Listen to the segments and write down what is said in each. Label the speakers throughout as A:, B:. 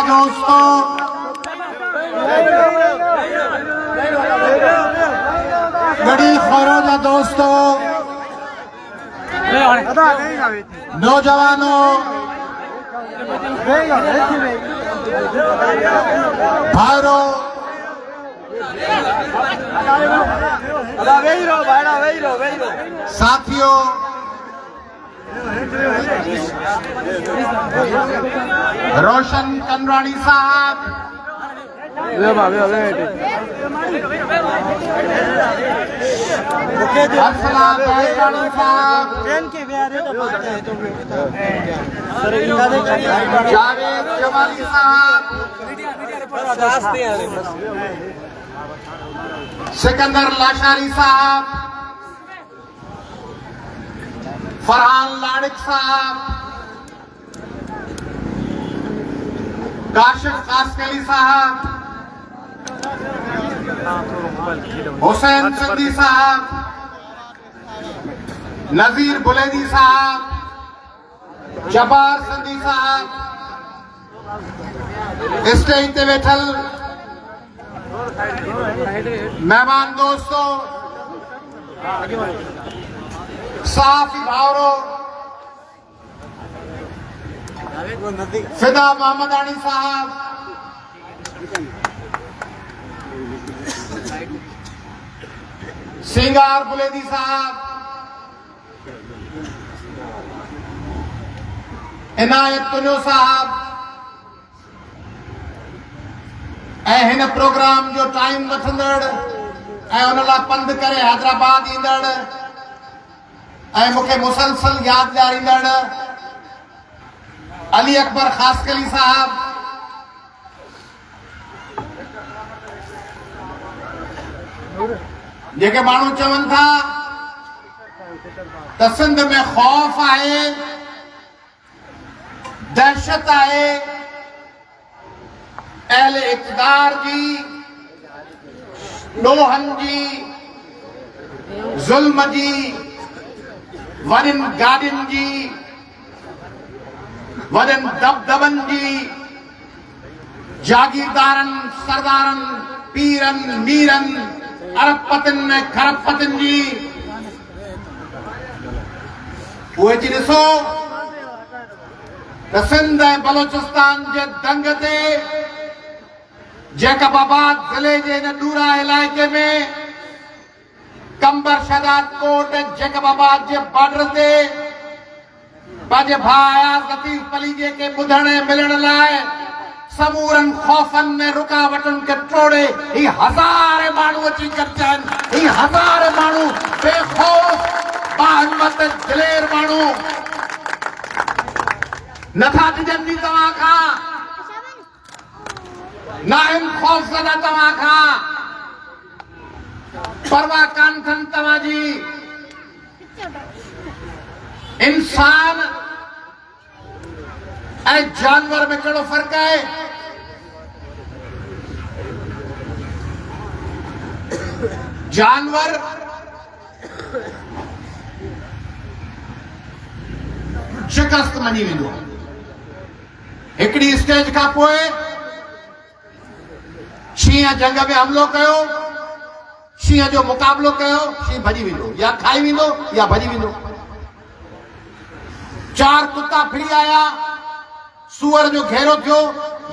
A: दोस्तों बड़ी खैरोजा दोस्तों नौजवानों भाइयों साथियों रोशन कंदरानी साहब अरसलान भाईरानी साहब जावेद जमाली साहब सिकंदर लाशारी साहब फरहान लाड़िक साहब काशिफ कासकली साहब हुसैन सिंधी साहब नजीर बुलेदी साहब जब्बार सिंधी साहब स्टेज ते वेठल मेहमान दोस्तों साफी भावरो फिदा मोहम्मदानी साहब सिंगार बुलेदी साहब इनायत तुनो साहब हिन प्रोग्राम जो टाइम वठंदड़ उन लाइ पंध करे हैदराबाद ईंदड़ मुझे मुसलसल याद ॾियारींदड़ अली अकबर खासकली साहब जेके माण्हू चवनि था त सिंध में खौफ आहे दहशत आहे अहले इक़्तिदार जी ॾोहनि जी ज़ुल्म जी वॾनि गाॾियुनि जी वॾनि दबदबनि जी जागीरदारनि सरदारनि पीरनि मीरनि अरबपतिन ऐं खरबपतिन जी उहे जी ॾिसो त सिंध ऐं बलोचिस्तान जे दंग ते जैकबाबाद ज़िले जे हिन ॾूरा इलाइक़े में कंबर शहदाद कोट जैकबाबाद जे बॉर्डर ते पंहिंजे भाउ अयाज़ लतीफ़ पलीजे खे ॿुधण ऐं मिलण लाइ समूरनि खौफ़नि में रुकावटुनि खे टोड़े ही हज़ारे माण्हू अची गॾिजा आहिनि ही हज़ारे माण्हू बेखौफ़ बाहिम्मत दिलेर माण्हू नथा डिॼनि तव्हां खां न आहिनि ख़ौफ़ज़दा तव्हां खां परवाह कान अथनि तव्हांजी इंसान ऐं जानवर में कहिड़ो फ़र्क़ु आहे जानवर शिकस्त मञी वेंदो हिकिड़ी स्टेज खां पोइ शींहं जंग में हमलो कयो शींहं जो मुक़ाबलो कयो शींहं भॼी वेंदो या खाई वेंदो या भॼी वेंदो चार कुत्ता फिरी आया सूअर जो घेरो थियो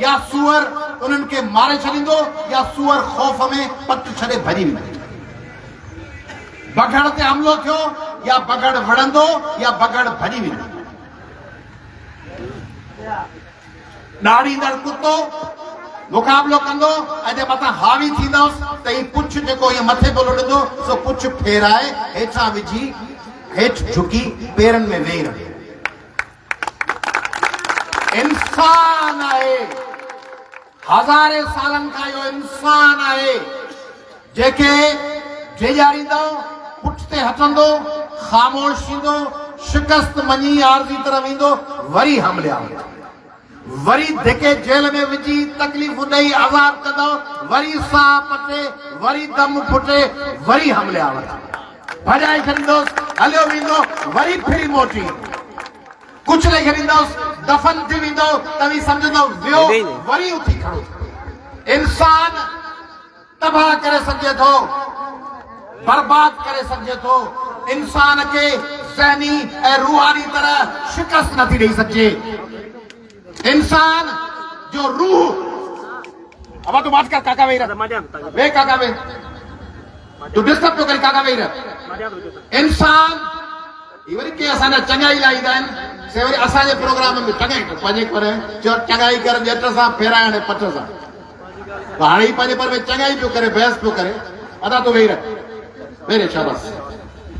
A: या सूअर उन्हनि खे मारे छॾींदो या सूअर खौफ़ में पट छॾे भॼी वेंदो बगड़ ते हमलो थियो या बगड़ वड़ंदो या बगड़ भॼी वेंदो। ॾाड़ींदड़ कुत्तो मुक़ाबिलो कंदो ऐं जे मथां हावी थींदुसि त ही पुछ जेको ईअं मथे पियो लुॾंदो सो पुछ फेराए हेठां विझी हेठि झुकी पेरनि में वेही रहे। इंसान आहे, हज़ारे सालनि खां इहो इंसान आहे जेके जेजारींदो पुठिते हटंदो ख़ामोश थींदो शिकस्त मञी आरज़ी तरफ़ वेंदो वरी हमले आवे वरी धिके जेल में विझी तकलीफ़ ॾेई आज़ाद कंदो वरी साह पटे वरी दम फुटे वरी हमले आवे भॼाए छॾींदोसि हलियो वेंदो वरी फिरी मोटी कुचले छॾींदोसि दफ़न थी वेंदो तव्हीं सम्झंदो वियो वरी उथी खड़ो। इंसान तबाह करे सघे थो, बर्बाद करे सघे थो, इंसान के ज़हनी ऐं रूहानी तरह शिकस्त नथी ॾेई सघे। इंसान जो रूह अब तू बात कर काका वेही रह वे काका वे तू डिस्टर्ब पियो करे काका वेही रह। इंसान ये वरी के असांजा चङाई लाईंदा आहिनि से वरी असांजे प्रोग्राम में चङाई पंहिंजे पर चयो चङाई कर ॼट सां फेराइण पट सां हाणे पंहिंजे पर में चङाई पियो करे बहस पियो करे अदा तू वेही रह वेरे शाबाश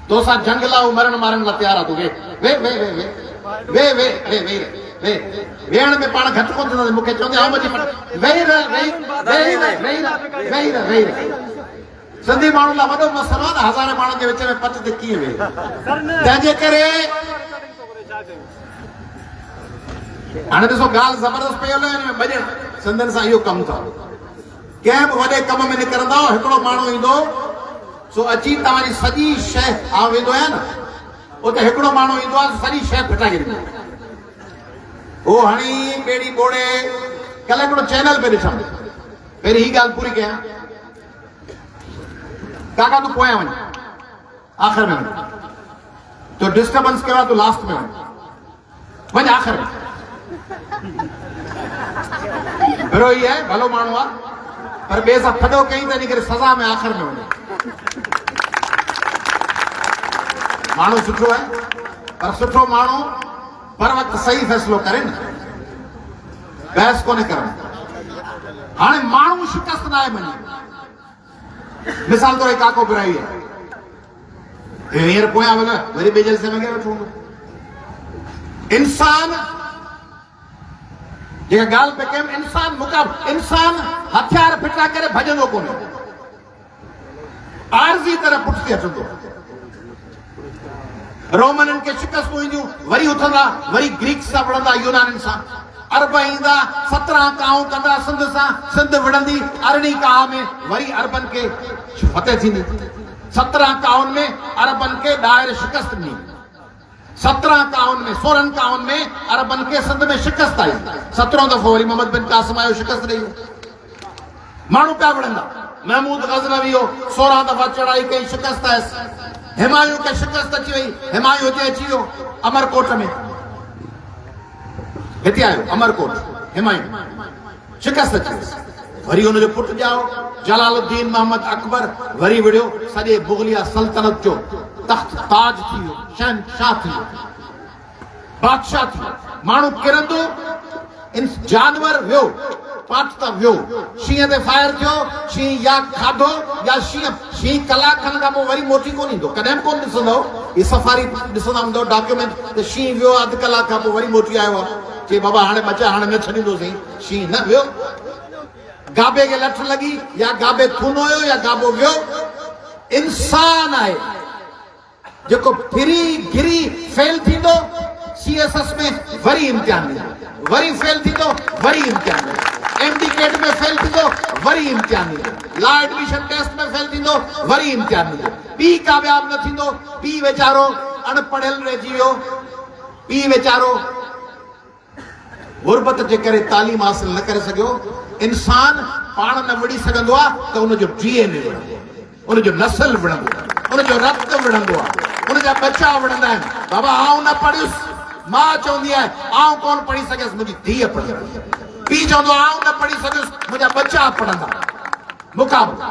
A: तो सां जंग लाइ मरण मारण लाइ तयार आहे तू वे वे वे वे वे वे वे वे वे वेहण में पाण घटि कोन थींदासीं मूंखे चवंदे आऊं मची वेही रह वेही वेही रह वेही रह वेही रह वेही रह सिंधी माण्हुनि लाइ वॾो मसइलो आहे न हज़ारे माण्हुनि जे विच में पट ते कीअं वेही तंहिंजे करे हाणे ॾिसो ॻाल्हि ज़बरदस्त पई हले हिन में भॼण सिंधियुनि सां इहो कमु अथव कंहिं बि वॾे कम में निकिरंदा हिकिड़ो माण्हू ईंदो सो अची तव्हांजी सॼी शइ आउं वेंदो आहियां न उते हिकिड़ो माण्हू ईंदो आहे सॼी शइ फिटाए ॾींदो उहो हणी ॿेड़ी ॿोड़े कल्ह हिकिड़ो चैनल पे ॾिठमि पहिरीं ही ॻाल्हि पूरी कयां काका तू पोयां वञ आख़िर में वञ तो डिस्टर्बेंस कयो आहे तू लास्ट में वञ आख़िर में भरो ई आहे भलो माण्हू आहे पर ॿिए सां थधो कई त इन करे सज़ा में आख़िर में वञे माण्हू सुठो आहे पर सुठो माण्हू पर वक़्तु सही फ़ैसिलो करे न बहस कोन्हे करणु हाणे माण्हू शिकस्त न आहे मञी मिसाल तौर काको बिराई आहे हींअर पोयां वञ वरी ॿिए जलसे में वेठो हूंदो इंसान जेका ॻाल्हि पे कयमि इंसान हथियार फिटा करे भॼंदो कोन्हे आरज़ी तरह पुठिते हटंदो रोमननि खे शिकस्तूं ईंदियूं वरी उथंदा वरी ग्रीक सां विढ़ंदा यूनानियुनि सां अरब ईंदा 17 काऊं कंदा सिंध सां सिंध विढ़ंदी अरणी काह में वरी अरबनि खे फतेह थींदी 17 काउनि में अरबनि खे ॾाहिर शिकस्त ॾिनी 17 काउनि में 16 काउनि में अरबनि खे सिंध में शिकस्त आई 17 दफ़ो वरी मोहम्मद बिन कासिम आयो शिकस्त ॾेई माण्हू पिया विढ़ंदा महमूद गज़नवी 16 दफ़ा चढ़ाई कई शिकस्त आयसि हिमायूं खे शिकस्त अची वई हिमायूं हिते अची वियो अमरकोट में हिते आयो अमरकोट हिमायूं शिकस्त अची वई वरी हुनजो पुटु ॼाओ जलालुद्दीन मोहम्मद अकबर वरी विढ़ियो सॼे मुग़लिया सल्तनत जो तख़्त ताज थी वियो शहनशाह थी वियो बादशाह थी वियो माण्हू किरंदो जानवर वियो पाठ त वियो शींहं ते फायर थियो शींहं या खाधो या शींहं कलाक खनि खां पोइ वरी मोटी कोन ईंदो कॾहिं कोन ॾिसंदो ही सफ़ारी ॾिसंदा हूंदो डॉक्यूमेंट त शींहं वियो अधु कलाक खां पोइ वरी मोटी आयो आहे चई बाबा हाणे बचा हाणे न छॾींदोसीं शींहं न वियो गाबे खे लठ लॻी या गाबे थूनो हुयो या गाबो वियो इंसान आहे जेको फिरी गिरी फेल थींदो CSS में वरी इम्तिहान ॾींदो वरी फेल थींदो वरी इम्तिहान ॾींदो MD कैट में फेल थींदो वरी इम्तिहान ॾींदो लॉ एडमिशन टेस्ट में फेल थींदो वरी इम्तिहान ॾींदो पीउ कामयाब न थींदो पीउ वीचारो अनपढ़ियल रहिजी वियो पीउ वीचारो गुरबत जे करे तालीम हासिल न करे सघियो इंसान पाण न विढ़ी सघंदो आहे त उनजो DNA विढ़ंदो उनजो नस्ल विढ़ंदो उनजो रक्त विढ़ंदो आहे उनजा बच्चा विढ़ंदा आहिनि बाबा आऊं न पढ़ियुसि मां चवंदी आहे आऊं कोन पढ़ी सघियसि मुंहिंजी धीअ पढ़ंदी पीउ चवंदो आऊं न पढ़ी सघियुसि मुंहिंजा बच्चा पढ़ंदा मुक़ाबिलो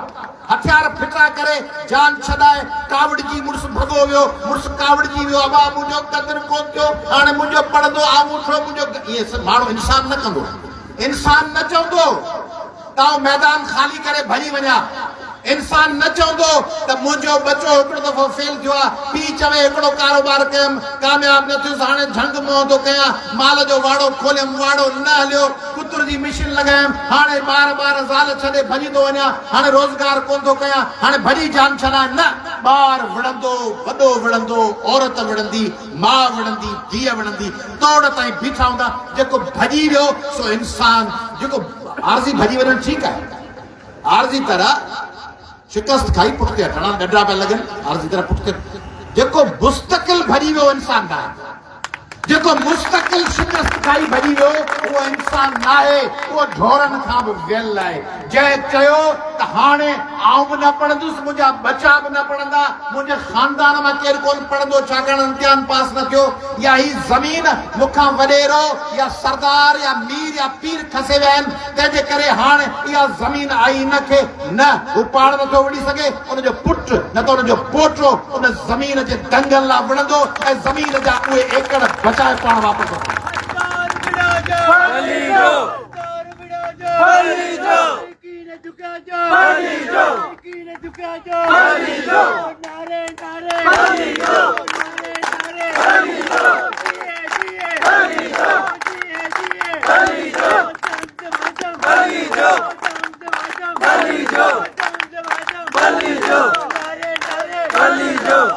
A: हथियार फिटा करे जान छॾाए कावड़ जी मुड़ुस भॻो वियो मुड़ुस कावड़ जी वियो अबा मुंहिंजो क़दुरु कोन थियो हाणे मुंहिंजो पढ़ंदो आङूठो मुंहिंजो इहे सभु माण्हू इंसान न कंदो इंसान न चवंदो तां मैदान खाली करे भॼी वञा इंसान न चवंदो त मुंहिंजो बच्चो हिकिड़ो दफ़ो फेल थियो आहे पीउ चवे हिकिड़ो कारोबार कयमि कामयाब न थियुसि हाणे झंग मुंहं थो कयां माल जो वाड़ो खोलियमि वाड़ो न हलियो कुतर जी मशीन लॻायमि हाणे ॿार ज़ाल छॾे भॼी थो वञा हाणे रोज़गार कोन थो कयां हाणे भॼी जान छॾां न ॿार विढ़ंदो वॾो विढ़ंदो औरत विढ़ंदी माउ विढ़ंदी धीअ विढ़ंदी तोड़ ताईं बीठा हूंदा जेको भॼी वियो सो इंसान जेको आरज़ी भॼी वञणु ठीकु आहे आरज़ी तरह शिकस्त खाई पुठिते हटणा ॾढा पिया लॻनि आरज़ी तरह पुठिते जेको मुस्तक़िल भॼी वियो इंसान न आहे जेको मुस्तक़िल शिकस्त खाई भॼी वियो उहो इंसान न आहे उहो ढोरनि खां बि वियल आहे जंहिं चयो त हाणे आउं बि न पढ़ंदुसि मुंहिंजा बचा बि न पढ़ंदा मुंहिंजे ख़ानदान मां केरु कोन पढ़ंदो छाकाणि इम्तिहान पास न थियो या ही ज़मीन मूंखां वॾेरो या सरदार या मीर या पीर खसे विया आहिनि तंहिंजे करे हाणे इहा ज़मीन आई हिनखे न हू पाण नथो विढ़ी सघे उनजो पुटु न त उनजो पोटो उन ज़मीन जे दंगल लाइ विढ़ंदो ऐं ज़मीन जा उहे एकड़ बचाए पाण वापसि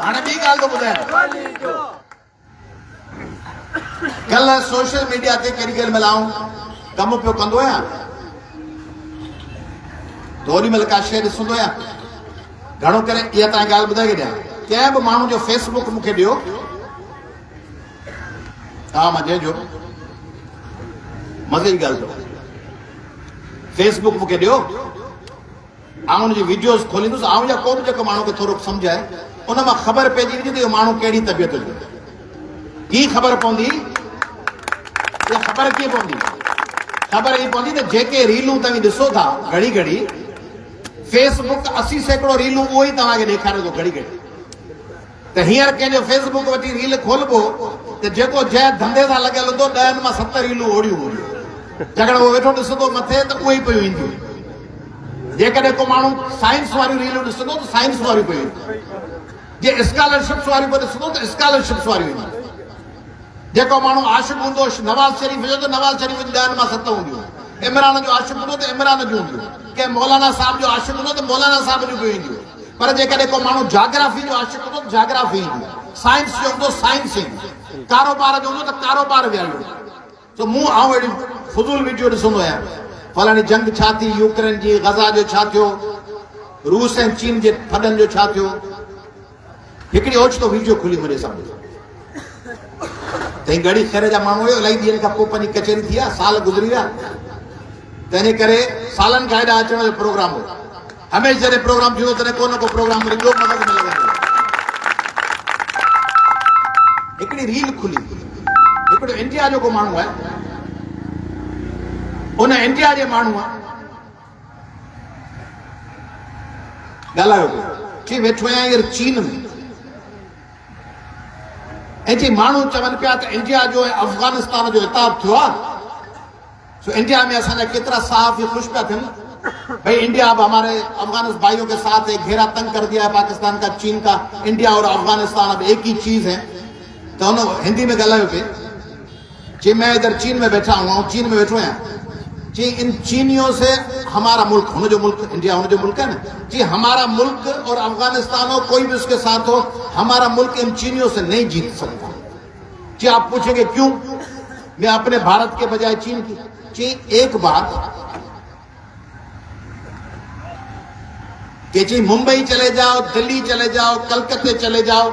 A: हाणे ॿी ॻाल्हि थो ॿुधायां कल सोशल मीडिया ते केॾी केॾी महिल आऊं कमु पियो कंदो आहियां त ओॾी महिल का शइ ॾिसंदो आहियां घणो करे इहा तव्हांखे ॻाल्हि ॿुधाए ॾियां कंहिं बि माण्हू जो फेसबुक मूंखे ॾियो हा मज़े जो मज़े जी ॻाल्हि अथव फेसबुक मूंखे ॾियो ऐं हुनजी वीडियोस खोलींदुसि ऐं या को बि जेको माण्हू खे थोरो सम्झाए उन मां ख़बर पइजी वेंदी त इहो माण्हू कहिड़ी तबियत जो की ख़बर पवंदी इहा ख़बर कीअं पवंदी ख़बर ई पवंदी त जेके रीलूं तव्हां ॾिसो था घड़ी घड़ी फेसबुक 80% रीलूं उहो ई तव्हांखे ॾेखारे थो घड़ी घड़ी त हींअर कंहिंजो फेसबुक वठी रील खोलबो त जेको जंहिं धंधे सां लॻियल हूंदो 10 मां 7 रीलूं ओड़ियूं हूंदियूं छाकाणि उहो वेठो ॾिसंदो मथे त उहे ई पियूं ईंदियूं जेकॾहिं को माण्हू साइंस वारियूं रीलूं ॾिसंदो त साइंस वारियूं पियूं ईंदियूं जे स्कॉलरशिप्स वारियूं पियो ॾिसंदो त स्कॉलरशिप्स वारियूं ईंदियूं जेको माण्हू आशिक़ हूंदो नवाज़ शरीफ़ जो त नवाज़ शरीफ़ जी 10 मां 7 हूंदियूं इमरान जो आशिक़ हूंदो त इमरान जूं हूंदियूं कंहिं मौलाना साहिब जो आशिक़ हूंदो त मौलाना साहिब जूं पियूं ईंदियूं पर जेकॾहिं को माण्हू जाग्राफी जो आशिक़ हूंदो त जाग्राफी ईंदी साइंस जो हूंदो साइंस ईंदी कारोबार जो हूंदो त कारोबार वियल तो मूं आऊं अहिड़ी फुज़ूल वीडियो ॾिसंदो आहियां फलाणी जंग छा थी यूक्रेन जी गज़ा जो छा थियो रूस ऐं चीन जे फॾनि जो छा थियो हिकिड़ी ओचितो वीडियो खुली मुंहिंजे साम्हूं तई घड़ी ख़ैर जा माण्हू हुयो इलाही ॾींहंनि खां पोइ पंहिंजी कचहरी थी आहे साल गुज़री विया तंहिंजे करे सालनि खां हेॾा अचण जो प्रोग्राम हो हमेशह जॾहिं प्रोग्राम थींदो तॾहिं को न को प्रोग्राम वरी ॿियो मगज़ में लॻंदो हिकिड़ी रील खुली हिकिड़ो इंडिया जो को माण्हू आहे उन इंडिया जे माण्हूअ ॻाल्हायो चई वेठो आहियां हींअर चीन में ऐं चई माण्हू चवनि पिया त इंडिया जो ऐं अफ़गानिस्तान जो इताब थियो आहे सो इंडिया में असांजा केतिरा सहाफ़ी ख़ुशि पिया थियनि भाई इंडिया अब हमारे अफगानिस्तान भाइयों के साथ एक घेरा तंग कर दिया है पाकिस्तान का चीन का इंडिया और अफगानिस्तान अब एक ही चीज है तो उन्होंने हिंदी में ॻाल्हायो पे जी मैं इधर चीन में बैठा हुआ हूँ चीन में बैठो आहियां जी इन चीनियों से हमारा मुल्क होने जो मुल्क इंडिया होने जो मुल्क है ना जी हमारा मुल्क और अफगानिस्तान हो कोई भी उसके साथ हो हमारा मुल्क इन चीनियों से नहीं जीत सकता जी आप पूछेंगे क्यों मैं अपने भारत के बजाय चीन की जी एक बात कि जी मुंबई चले जाओ दिल्ली चले जाओ कलकत्ते चले जाओ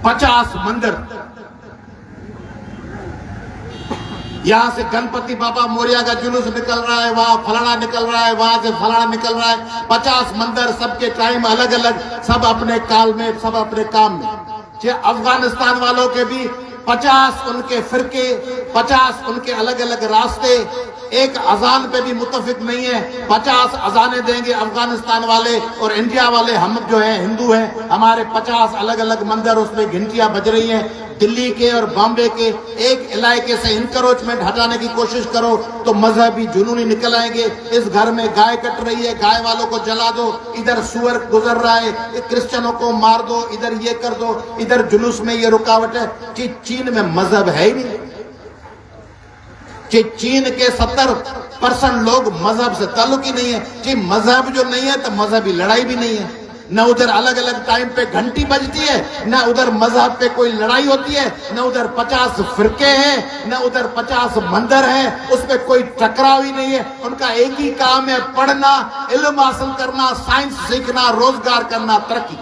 A: 50 मंदिर यहां से गणपति बाबा मोरिया का जुलूस निकल रहा है वहां फलाना निकल रहा है वहां से फलाना निकल रहा है 50 मंदिर सबके टाइम अलग अलग सब अपने काल में सब अपने काम में अफगानिस्तान वालों के भी 50 उनके फिरके 50 उनके अलग अलग रास्ते एक अजान पे भी मुतफिक नहीं है। 50 अजानें देंगे अफगानिस्तान वाले और इंडिया वाले, हम जो है हिंदू हैं, हमारे 50 अलग अलग मंदिर उसमें घंटियां बज रही हैं। दिल्ली के और बॉम्बे के एक इलाके से इंक्रोचमेंट हटाने की कोशिश करो तो मजहबी जुनूनी निकल आएंगे। इस घर में गाय कट रही है, गाय वालों को जला दो, इधर सुअर गुजर रहा है, क्रिश्चियनों को मार दो, इधर ये कर दो, इधर जुलूस में ये रुकावट है। चीन में मजहब है ही नहीं। चीन के 70% लोग मजहब से ताल्लुक ही नहीं है। मजहब जो नहीं है तो मजहबी लड़ाई भी नहीं है। न उधर अलग अलग टाइम पे घंटी बजती है, न उधर मजहब पे कोई लड़ाई होती है, न उधर 50 फिरके हैं, न उधर 50 मंदिर हैं, उस पर कोई टकराव ही नहीं है। उनका एक ही काम है, पढ़ना, इल्म हासिल करना, साइंस सीखना, रोजगार करना, तरक्की।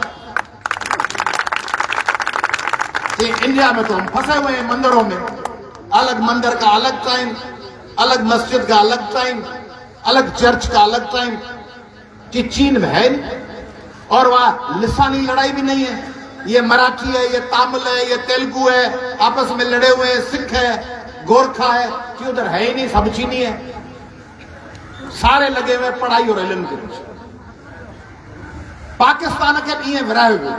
A: इंडिया में तो हम फंसे हुए हैं मंदिरों में। अलग मंदिर का अलग टाइम, अलग मस्जिद का अलग टाइम, अलग चर्च का अलग टाइम। चीन में है नहीं। और वहां लिसानी लड़ाई भी नहीं है। ये मराठी है, ये तमिल है, ये तेलुगु है, आपस में लड़े हुए हैं। सिख है, गोरखा है, कि उधर है ही नहीं, सब चीनी है। सारे लगे हुए पढ़ाई और इल्म के पीछे। पाकिस्तान के भी विराह हुए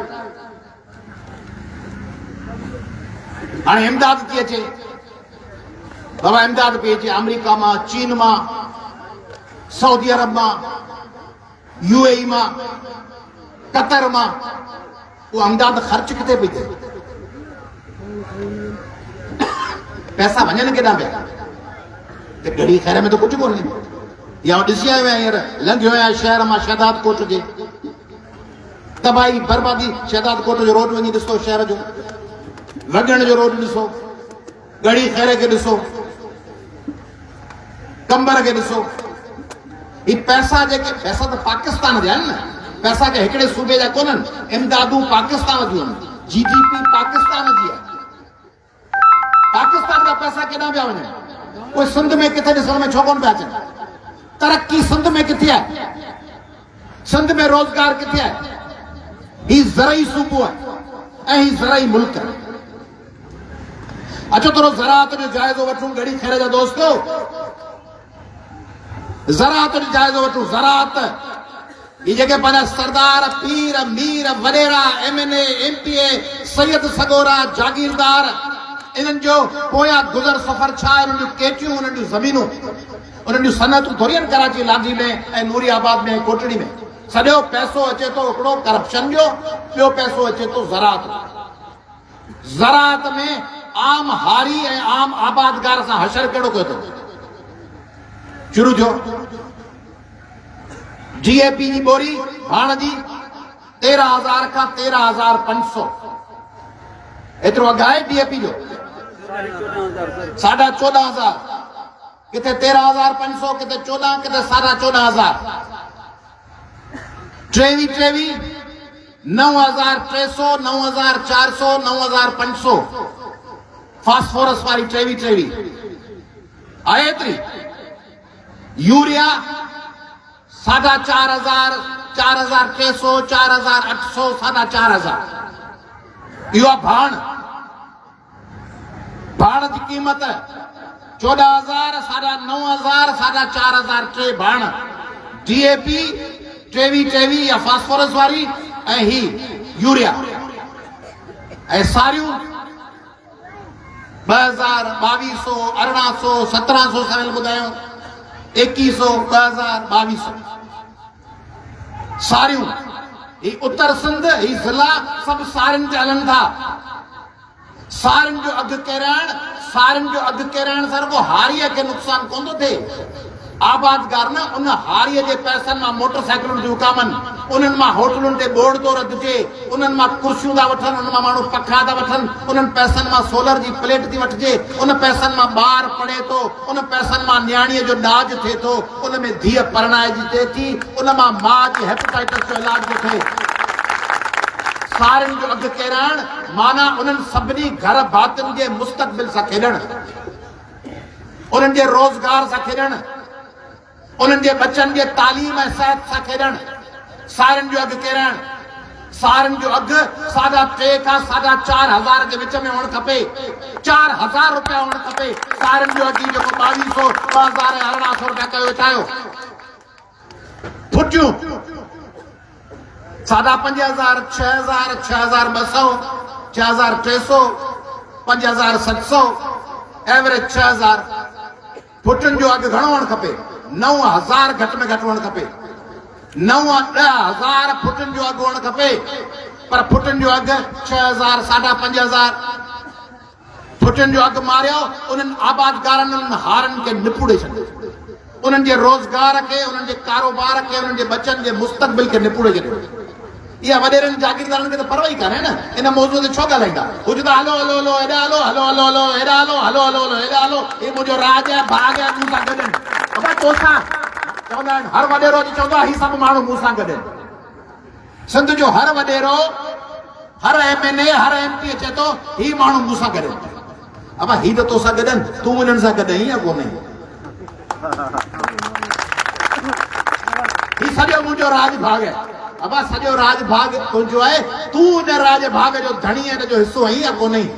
A: हाँ इमदाद थी अचे। बाबा इमदाद पी अचे अमेरिका में, चीन में, सऊदी अरब में, यूएई में, कतर में। वो अमदाद खर्च किथे पई थिए? पैसा वञनि केॾां पिया? ते घड़ी ख़ैर में तो कुछ कोन्हे। या ॾिसी आयो आहियां हींअर, लंघियो आहियां शहर मां शहदाद कोट जे, तबाही बर्बादी। शहदाद कोट जो रोड वञी ॾिसो, शहर जो वॻण जो रोड ॾिसो, घड़ी ख़ैर खे ॾिसो, कंबर खे ॾिसो। ही पैसा जेके, पैसा तो पाकिस्तान जा आहिनि न। पैसा के हिकिड़े सूबे जा कोन्हनि, इमदादूं पाकिस्तान जूं आहिनि, जीडीपी पाकिस्तान जी आहे। पाकिस्तान जा पैसा केॾां पिया वञनि? कोई सिंध में किथे ॾिसण में छो कोन पिया अचनि? तरक्की सिंध में किथे आहे? सिंध में रोजगार किथे आहे? ही ज़रई सूबो आहे ऐं ही ज़रई मुल्क आहे। अचो थोरो ज़राअत जो जाइज़ो वठूं घड़ी ख़ैर जा दोस्तो। ज़राअत जो जाइज़ो वठूं। ज़राअत ये जगह पर सरदार, पीर, मीर, वडेरा, एमएनए, एमपीए, सैयद सगोरा, जागीरदार, इन्हनि जो पोयां गुज़र सफ़र छा आहे? उन्हनि जूं केटियूं, उन्हनि जूं ज़मीनूं, उन्हनि जूं सनतूं थोरी आहिनि कराची, लाठी में ऐं नूरियाबाद में, कोटड़ी में। सॼो पैसो अचे थो हिकिड़ो करप्शन जो, ॿियो पैसो अचे थो ज़राअत। ज़राअत में आम हारी ऐं आम आबादगार सां हशर कहिड़ो कयो अथव? शुरू थियो जीएपी की बोरी हाण जी 13,000 का 13,500 एतिरो अघु आहे डीएपी जो। 14,500 किथे 13,500, किथे 14, किथे 14,500। 23 9,300, 9,400, 9,500 फास्फोरस वारी 23 आहे एतिरी। यूरिया 4,500, 4,300, 4,800, 4,500। इहो भाण की कीमत 14,000, 9,500, 4,500 टे भाण। डीएपी 23 या फास्फोरस वारी ऐं ही यूरिया। ऐं सारियूं 2,000, 2,200, 1,800, 1,700 साल ॿुधायूं, 2,100, 2,000, 2,200 सारियूं। ही उत्तर सिंध, ही ज़िला सभु सारियुनि ते हलनि था। सारियुनि जो अघु किराइण सां रुगो हारीअ खे नुक़सान कोन थो थिए। आबादगार न उन हारीअ जे पैसनि मां मोटरसाइकिलुनि थियूं विकामनि, उन्हनि मां होटलुनि ते बोर्ड थो रधिजे, उन्हनि मां कुर्सियूं था वठनि, उन मां माण्हू पखा था वठनि, उन्हनि पैसनि मां सोलर जी प्लेट थी वठिजे, उन पैसनि मां ॿार पढ़े थो, उन पैसनि मां न्याणीअ जो ॾाज थिए थो, उन में धीअ परणाइजी थिए थी, उन मां माउ जी हेपेटाइटिस जो इलाज थो थिए। सारियुनि जो अघु किराइण माना उन्हनि सभिनी घर भातियुनि जे मुस्तक़बिल सां खेॾणु, उन्हनि जे रोज़गार सां खेॾणु, उन्हनि जे बचनि जे तालीम ऐं सिहत सां खेॾणु। सारियुनि जो अघु किराइण। सारन जो अघ 3.5 खां 4.5 जे विच में हुअणु खपे। 4,000 रुपया हुअणु खपे सारन जो अघ, जेको 2200, 2000 ऐं 1800 रुपया कयो वेठायो। फुटियूं 5,500, 6,000, 6,200, 6,300, 5,700, एवरेज 6,000। फुटनि जो अघु घणो हुअणु खपे? 9,000 घटि में घटि हुअणु खपे। 9-10,000 फुटनि जो अघु हुअणु खपे, पर फुटनि जो अघु 6,000, 5,500 फुटनि जो अघु मारियो। उन्हनि आबादगारनि, उन्हनि हारनि खे निपुड़े छॾियो। उन्हनि जे रोज़गार खे, उन्हनि जे कारोबार खे, उन्हनि जे बचनि जे मुस्तक़बिल खे निपुड़े छॾियो। इहा वॾेरनि जागीरदारनि खे त परवाह ई कान्हे न। इन मौज़ूअ ते छो ॻाल्हाईंदा? कुझु त हलो हलो हलो हेॾा हलो, हलो हलो हलो हेॾा हलो, हलो हलो हलो हेॾा हलो। हे मुंहिंजो राज आहे, भाग आहे, मूं सां गॾु आहिनि। बाबा तोसां चवंदा आहिनि, हर वॾेरो चवंदो आहे ही सभु माण्हू मूं सां गॾु आहिनि। सिंध जो हर वॾेरो, हर MLA, हर MP अचे थो, ही माण्हू मूं सां गॾु आहिनि। अब ही त तोसां गॾु आहिनि, तूं उन्हनि सां गॾु आहीं या कोन आहीं? ही सॼो मुंहिंजो राज भाग आहे। अब सॼो राज भाग तुंहिंजो आहे, तूं उन राज भाग जो धणी आहे, हिन जो हिसो आहीं या कोन आहीं?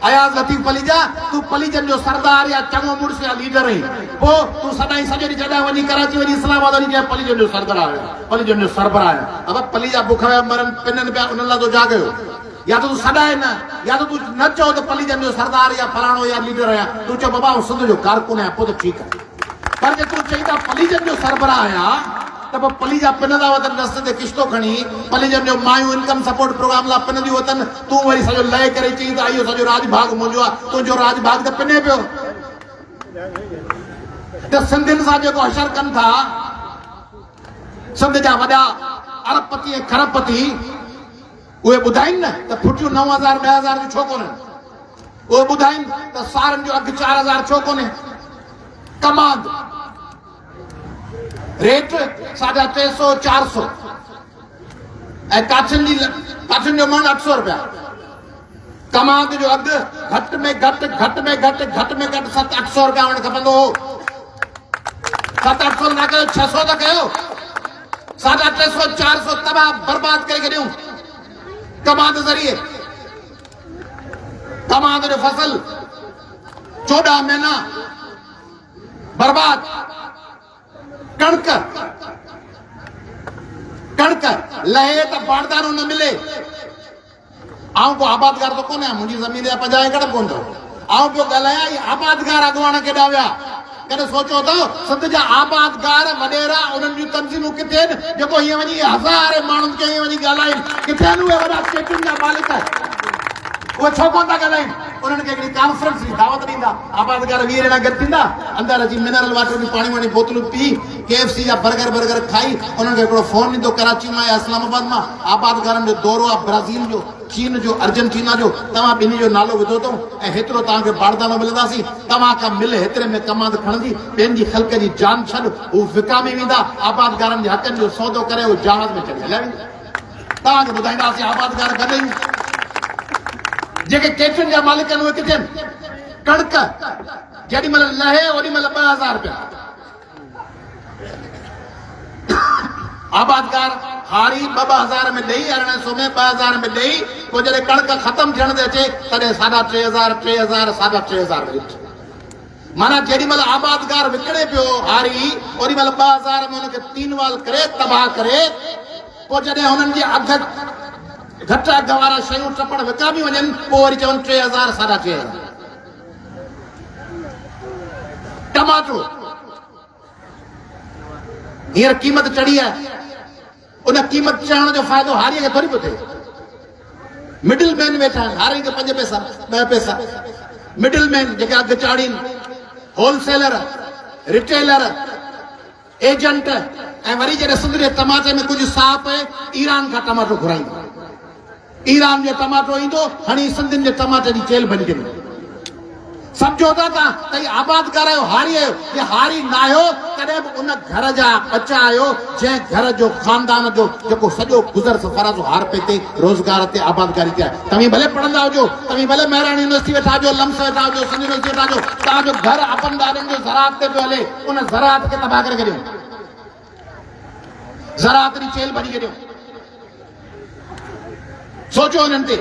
A: अयाज़ लतीफ़ पलीजा, तूं पलीजन जो सरदार या चङो मुड़ुस या लीडर आहीं, पोइ तूं सदाईं सॼो ॾींहुं जॾहिं वञी कराची वञी इस्लामाबाद वञी चए पलीजन जो सरदार आहियो, पलीजन जो सरबराह आहियो। अब पलीजा बुख विया मरनि पिननि पिया, उन्हनि लाइ तो जाॻियो। या तो तूं सॾाए न, या तो तूं न चओ त पलीजन जो सरदार या फलाणो या लीडर आहियां, तूं चओ बाबा सिंध जो कारकुन आहियां, पोइ त ठीकु आहे। पर जे तूं चई त पलीजन जो सरबराह आहियां, त पोइ पलीजा पिनंदा वतन रस्ते ते किश्तो खणी, पलीजन जो मायूं इनकम सपोर्ट प्रोग्राम लाइ पिनंदियूं वतन, तूं वरी सॼो लहे करे चई त इहो सॼो राज भाग मुंहिंजो आहे। तुंहिंजो राज भाग त पिने पियो। त सिंधियुनि सां जेको हशर कनि था, सिंध जा वॾा अरबपति ऐं खरबपति, उहे ॿुधाइनि न त फुटियूं 9,000, 10,000 जो छो कोन्हनि? उहे ॿुधाइनि त सारनि जो अघु 4,000 छो कोन्हे? कमांद रेट 350, 400 ऐं काठियुनि जो मण 800 रुपया। कमांद जो अघु घटि में घटि 700-800 रुपया हुअणु खपंदो हो। 700-800 न कयो, 600 त कयो। 350-400 तबाह बर्बाद करे छॾियूं कमांद ज़रिए। कमांद जो फसल 14 महीना बर्बाद। कणक लहे त बारदानो न मिले। आऊं को आबादगार तो कोन आहियां, मुंहिंजी ज़मीन जा 50 एकड़ कोन अथव। आऊं पियो ॻाल्हायां ही आबादगार अॻुवान केॾा विया। कॾहिं सोचियो अथव सिंध जा आबादगार वॾेरा, उन्हनि जूं तंज़ीमूं किथे आहिनि? जेको हीअं वञी हज़ारे माण्हुनि खे हीअं वञी ॻाल्हाइनि, किथे आहिनि उहे वॾा स्टेटुनि जा मालिक? उहे छो कोन था ॻाल्हाइनि? उन्हनि खे हिकिड़ी कॉन्फ्रेंस जी दावत ॾींदा, आबादगार 20 ॼणा गॾु थींदा, अंदरि अची मिनरल वाटर जी पाणी वाणी बोतलूं पी, KFC जा बर्गर खाई, उन्हनि खे हिकिड़ो फोन ईंदो कराची मां या इस्लामाबाद मां, आबादगारनि जो दौरो आहे ब्राज़ील जो, चीन जो, अर्जेंटीना जो, तव्हां ॿिन्ही जो नालो विधो अथऊं ऐं हेतिरो तव्हांखे बारदानो मिलंदासीं। तव्हां खां मिले हेतिरे में कमांद खणंदी, ॿियनि जी ख़ल्क जी जान छॾ, हू विकामी वेंदा। आबादगारनि जे हक़नि जो सौदो करे उहो जहाज़ में चढ़ी हलिया वेंदा। तव्हांखे ॿुधाईंदासीं आबादगार गॾु आहियूं। जेके केतिरनि जा मालिक आहिनि उहे किथे आहिनि? कणक जेॾी महिल लहे ओॾी महिल 2,000 रुपया। आबादगार हारी 2,000 में ॾेई, 1800 में 2,000 में ॾेई, पोइ जॾहिं कणक ख़तमु थियण ते अचे तॾहिं 3,500, 3,000, 3,500 माना जेॾी महिल आबादगार विकिणे पियो हारी, ओॾी महिल 2,000 में हुनखे 3 वाल करे तबाह करे, पोइ जॾहिं हुननि जे अघ घटि अघ वारा शयूं टपड़ विकामी वञनि, पोइ वरी चवनि 3,000, 3,500। टमाटो हींअर क़ीमत चढ़ी आहे, उन क़ीमत चढ़ण जो फ़ाइदो हारीअ खे थोरी पियो थिए। मिडिल मैन वेठा आहिनि, हारी खे 5 पैसा 10 पैसा। मिडिल मैन जेके अघु चाढ़ीनि, होलसेलर, रिटेलर, एजेंट, ऐं वरी जॾहिं सिंध जे टमाटे में कुझु साह पए, ईरान खां टमाटो घुराईंदो। ईरान जो टमाटो ईंदो, हणी सिंधियुनि जे टमाटे जी चेल बनी वेंदी। सम्झो था तव्हां त हीउ आबादगार आहियो, हारी आहियो। जे हारी न आहियो तॾहिं बि उन घर जा बचा आहियो जंहिं घर जो ख़ानदान जो जेको सॼो गुज़र सफ़र जो हार पे ते रोज़गार ते आबादगारी ते आहे। तव्हीं भले पढ़ंदा हुजो, तव्हीं भले महिराणी यूनिवर्सिटी वेठा हुजो, लम्स वेठा हुजो, सिंध यूनिवर्सिटी वेठा हुजो, तव्हांजो घर अपन ॾाॾनि जो ज़राअत ते पियो हले, उन ज़राअत खे तबाह करे छॾियो, ज़राअत जी चेल भॼी छॾियो। सोचो इन्हनि ते।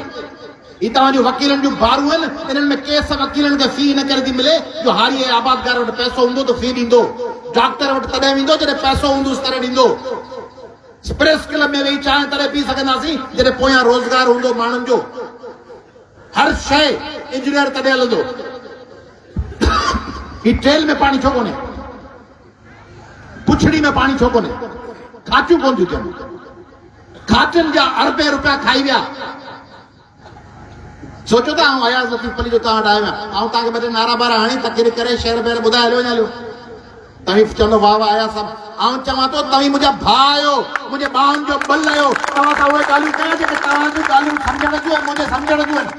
A: ई तव्हांजो वकीलनि जूं बारूं आहिनि, इन्हनि में केस वकीलनि खे फी इन करे थी मिले जो हारी आबादगार वटि पैसो हूंदो त फी ॾींदो, डॉक्टर वटि तॾहिं वेंदो जॾहिं पैसो हूंदुसि तॾहिं ॾींदो, प्रेस क्लब में वेही चांहि तॾहिं पी सघंदासीं जॾहिं पोयां रोज़गार हूंदो माण्हुनि जो। हर शइ इंजीनियर तॾहिं हलंदो। ही टेल में पाणी छो कोन्हे, पुछड़ी में पाणी छो कोन्हे? खातियूं कोन थियूं थियनि, खातियुनि जा अरबे रुपया खाई विया। सोचो था अयाज़ लतीफ़ पली जो तव्हां वटि आयो आहियां, तव्हांखे ॿ टे नारा बारा हणी तकरीर करे शहर ॿाहिरि ॿुधाए हलियो हलियो, तव्हीं चवंदो वाह वाह आया सभु। चवां थो तव्हीं मुंहिंजा भाउ आहियो, मुंहिंजे ॿाहुनि जो बल आहियो। तव्हां सां उहे ॻाल्हियूं कयां जेके तव्हांजूं ॻाल्हियूं सम्झण जूं आहिनि, मुंहिंजे सम्झण जूं आहिनि।